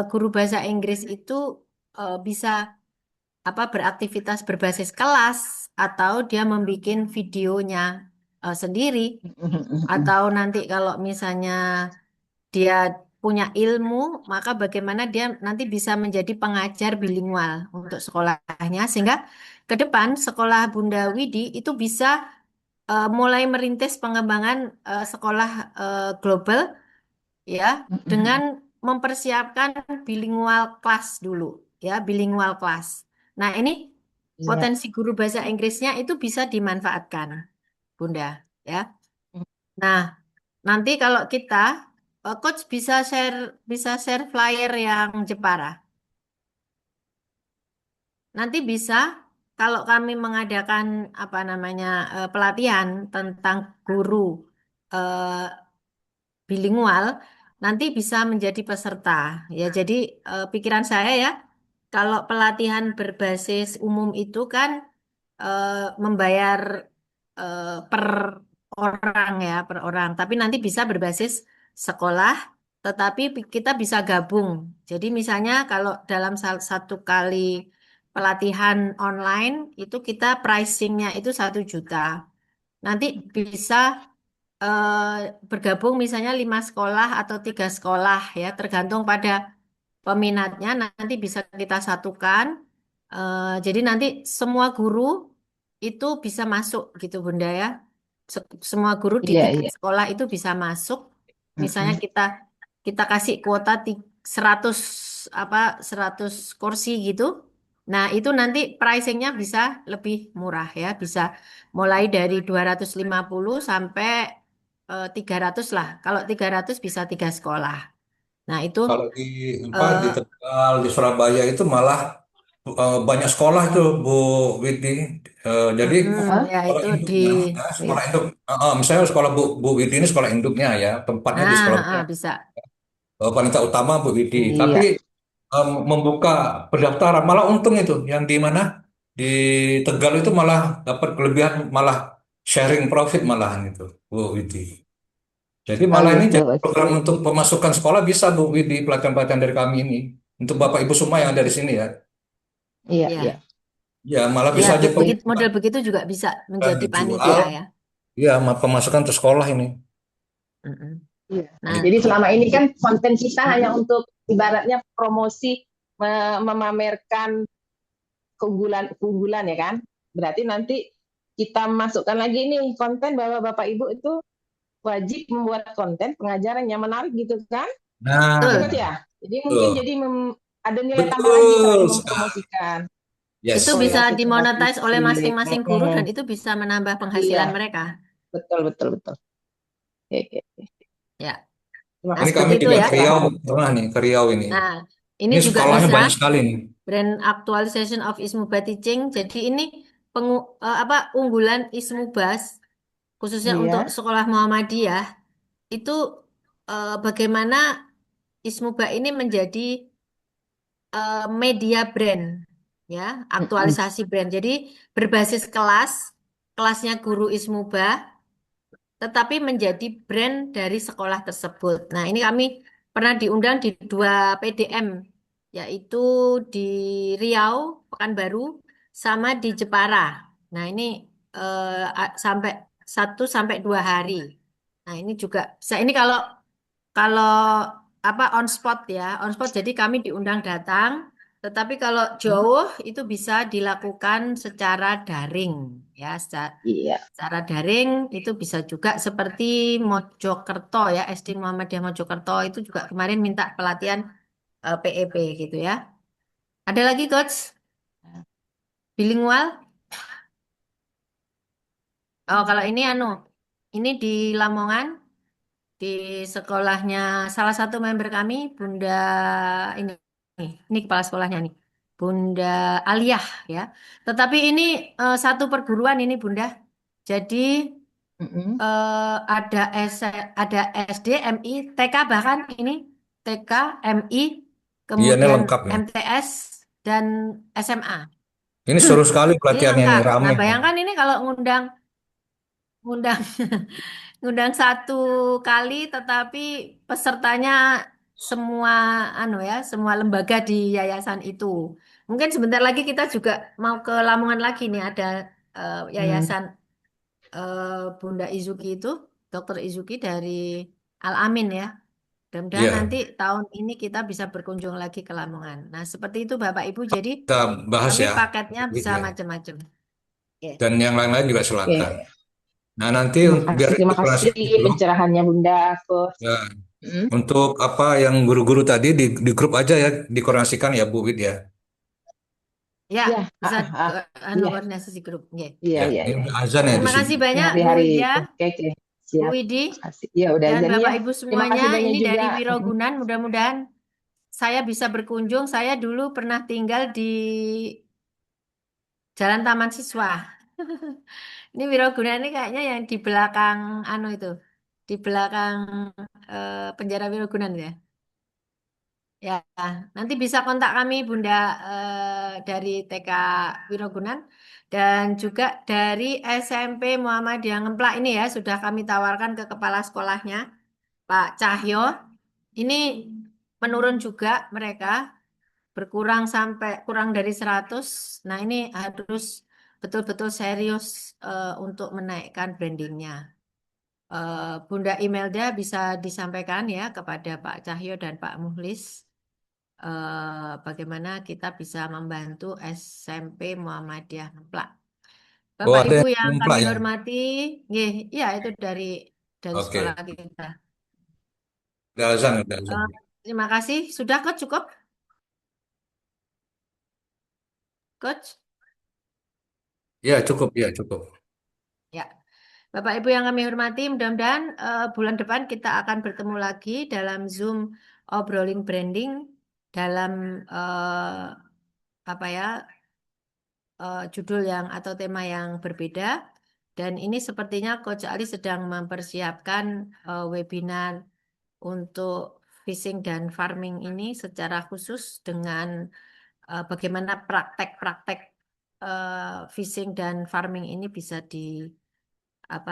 guru bahasa Inggris itu bisa apa beraktivitas berbasis kelas atau dia membuat videonya sendiri Hmm, hmm, hmm. atau nanti kalau misalnya dia punya ilmu maka bagaimana dia nanti bisa menjadi pengajar bilingual untuk sekolahnya sehingga ke depan sekolah Bunda Widi itu bisa mulai merintis pengembangan sekolah global ya Hmm, hmm, dengan hmm. mempersiapkan bilingual kelas dulu ya bilingual kelas. Nah, ini Iya. potensi guru bahasa Inggrisnya itu bisa dimanfaatkan, Bunda ya. Hmm, Nah, nanti kalau kita coach bisa share flyer yang Jepara. Nanti bisa kalau kami mengadakan apa namanya pelatihan tentang guru eh, bilingual, nanti bisa menjadi peserta. Ya, jadi pikiran saya ya, kalau pelatihan berbasis umum itu kan eh, membayar per orang ya, per orang. Tapi nanti bisa berbasis sekolah, tetapi kita bisa gabung. Jadi misalnya kalau dalam satu kali pelatihan online itu kita pricingnya itu 1 juta. Nanti bisa bergabung misalnya 5 sekolah atau 3 sekolah ya, tergantung pada peminatnya. Nanti bisa kita satukan. Jadi nanti semua guru itu bisa masuk gitu Bunda ya. Semua guru di Iya, 3 sekolah itu bisa masuk. Misalnya Mm-mm. kita kita kasih kuota 100 apa 100 kursi gitu. Nah, itu nanti pricingnya bisa lebih murah ya, bisa mulai dari 250 sampai 300 lah. Kalau 300 bisa 3 sekolah. Nah, itu Kalau di apa di eh, Tegal, di Surabaya itu malah banyak sekolah itu Bu Widi. Jadi ya sekolah itu di induknya, ya, Iya. sekolah induk. Misalnya sekolah Bu Widi ini sekolah induknya ya, tempatnya di sekolah Iya. bisa. wanita utama Bu Widi. Tapi Iya. membuka pendaftaran malah untung itu, yang di mana di Tegal itu malah dapat kelebihan, malah sharing profit malahan itu Bu Widi. Jadi Oh malah ini gitu. jadi program untuk pemasukan sekolah bisa Bu Widi, pelatihan-pelatihan dari kami ini untuk Bapak Ibu semua yang dari sini ya. Iya, iya. Ya, Ya, malah ya bisa aja begitu pemasukan model begitu juga bisa dan menjadi dijual. panitia ya. Ya, pemasukan untuk sekolah ini. Mm-mm. Iya. Nah, Jadi selama ini kan it- konten kita hanya untuk ibaratnya promosi memamerkan keunggulan ya kan. Berarti nanti kita masukkan lagi nih konten bahwa Bapak Ibu itu wajib membuat konten pengajaran yang menarik gitu kan. Ya Nah, Coach ya. Jadi mungkin betul. jadi ada nilai tambah lagi kalau Betul sekali. mempromosikan. itu Yes. Oh bisa ya, secara dimonetize oleh fisik. masing-masing guru dan itu bisa menambah penghasilan Iya, mereka. betul betul betul. Oke, oke. Ya, Terima nah Ini kasih seperti kami itu juga ya. ke Riau, pencerahan. pernah nih ke Riau ini. Nah, ini Ini juga sekolahnya bisa banyak sekali nih. brand actualization of Ismuba teaching. Jadi ini apa unggulan Ismubas khususnya untuk Iya. sekolah Muhammadiyah itu bagaimana Ismuba ini menjadi media brand ya, Mm-mm. aktualisasi brand. Jadi berbasis kelasnya guru Ismuba tetapi menjadi brand dari sekolah tersebut. Nah, ini kami pernah diundang di 2 PDM, yaitu di Riau, Pekanbaru, sama di Jepara. Nah, ini sampai 1 sampai 2 hari. Nah, ini juga saya ini kalau kalau apa on spot ya, on spot. Jadi kami diundang datang, tetapi kalau jauh itu bisa dilakukan secara daring ya, Iya. secara daring itu bisa juga seperti Mojokerto ya, SD Muhammadiyah Mojokerto itu juga kemarin minta pelatihan PEP gitu ya. Ada lagi coach bilingual? Oh kalau ini di Lamongan di sekolahnya salah satu member kami Bunda ini ini kepala sekolahnya nih Bunda Aliyah ya. Tetapi ini satu perguruan ini Bunda. Jadi Mm-mm. ada ada SD, MI, TK bahkan ini TK, MI, Mm. Iya, ini kemudian lengkap nih. MTS dan SMA. Ini seru sekali Ini pelatihannya nih, lengkap. Nah, rame. bayangkan ini kalau ngundang ngundang ngundang 1 kali tetapi pesertanya semua semua lembaga di yayasan itu. Mungkin sebentar lagi kita juga mau ke Lamongan lagi nih ada Mm. yayasan Bunda Izuki itu, Dokter Izuki dari Al-Amin ya. Mudah-mudahan Iya, nanti tahun ini kita bisa berkunjung lagi ke Lamongan. Nah, seperti itu Bapak Ibu. Jadi kita bahas kami ya. paketnya bisa Ya. macam-macam. Oke. Dan yang lain-lain juga silakan. Oke. Nah, nanti biar Terima ikut kasih dulu. pencerahannya Bunda Coach. Ya, Mm. untuk apa yang guru-guru tadi di grup aja ya, dikoordinasikan ya Bu Wid ya. Ya, Ya, bisa iya, koordinasi di grup. Oke. iya, Ya, iya, ini iya. udah azan ya di Terima sini. kasih Ini banyak Bu hari-hari Widya, itu. Oke, oke. Bu Siap. Widi, Kasih. Ya, udah dan azan nih Bapak ya. Ibu Terima semuanya. kasih banyak Ini juga. dari Wirogunan. Mudah-mudahan saya bisa berkunjung. Saya dulu pernah tinggal Jalan Taman Siswa. Ini Wiroguna ini kayaknya yang di belakang itu, di belakang penjara Wirogunan ya. Ya, nanti bisa kontak kami Bunda dari TK Wirogunan dan juga dari SMP Muhammadiyah Ngemplak ini ya sudah kami tawarkan ke kepala sekolahnya Pak Cahyo. Ini menurun juga mereka berkurang sampai kurang dari 100. Nah, ini harus betul-betul serius untuk menaikkan brandingnya. Bunda Imelda bisa disampaikan ya kepada Pak Cahyo dan Pak Muhlis bagaimana kita bisa membantu SMP Muhammadiyah Ngemplak. Oh, Bapak ada Ibu yang yang numplak kami ya? hormati, nggih, ya itu dari sekolah Oke. kita. Udah azan, udah azan. Eh, Terima kasih. Sudah, Coach? Cukup, Coach? Ya, cukup, ya, cukup. Ya. Bapak Ibu yang kami hormati, mudah-mudahan bulan depan kita akan bertemu lagi dalam Zoom Obrolin Branding dalam apa ya judul yang atau tema yang berbeda. Dan ini sepertinya Coach Ali sedang mempersiapkan webinar untuk fishing dan farming ini secara khusus dengan bagaimana praktek-praktek fishing dan farming ini bisa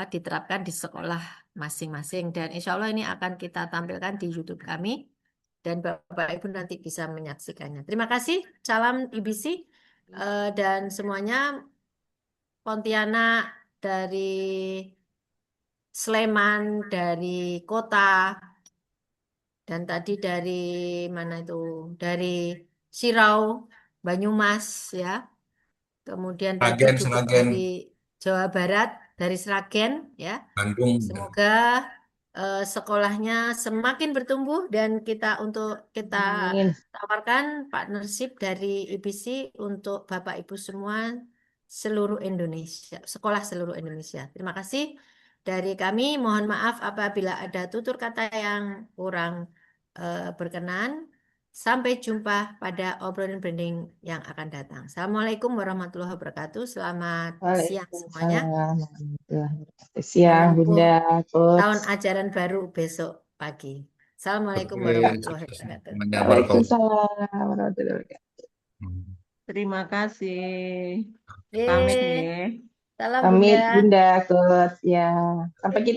diterapkan di sekolah masing-masing. Dan insya Allah ini akan kita tampilkan di YouTube kami dan Bapak Ibu nanti bisa menyaksikannya. Terima kasih, salam IBC dan semuanya, Pontianak, dari Sleman, dari kota, dan tadi dari mana itu? Dari Sirau, Banyumas, ya. Kemudian tadi Sragen, juga Sragen, dari Jawa Barat, dari Sragen, ya. Bandung. Semoga sekolahnya semakin bertumbuh dan kita Amin. tawarkan partnership dari IBC untuk Bapak Ibu semua seluruh Indonesia, sekolah seluruh Indonesia. Terima kasih dari kami. Mohon maaf apabila ada tutur kata yang kurang berkenan. Sampai jumpa pada obrolan branding yang akan datang. Assalamualaikum warahmatullahi wabarakatuh. Selamat siang semuanya. Waalaikumsalam warahmatullahi wabarakatuh. Siang, Menempuh Bunda, tahun Coach. ajaran baru besok pagi. Assalamualaikum Oke, warahmatullahi sukses wabarakatuh. semuanya. Barakallah. Waalaikumsalam warahmatullahi wabarakatuh. Hmm. Terima kasih. Pamit Yeay, nggih. salam Bunda. Pamit, Bunda, Coach. Ya, sampai kita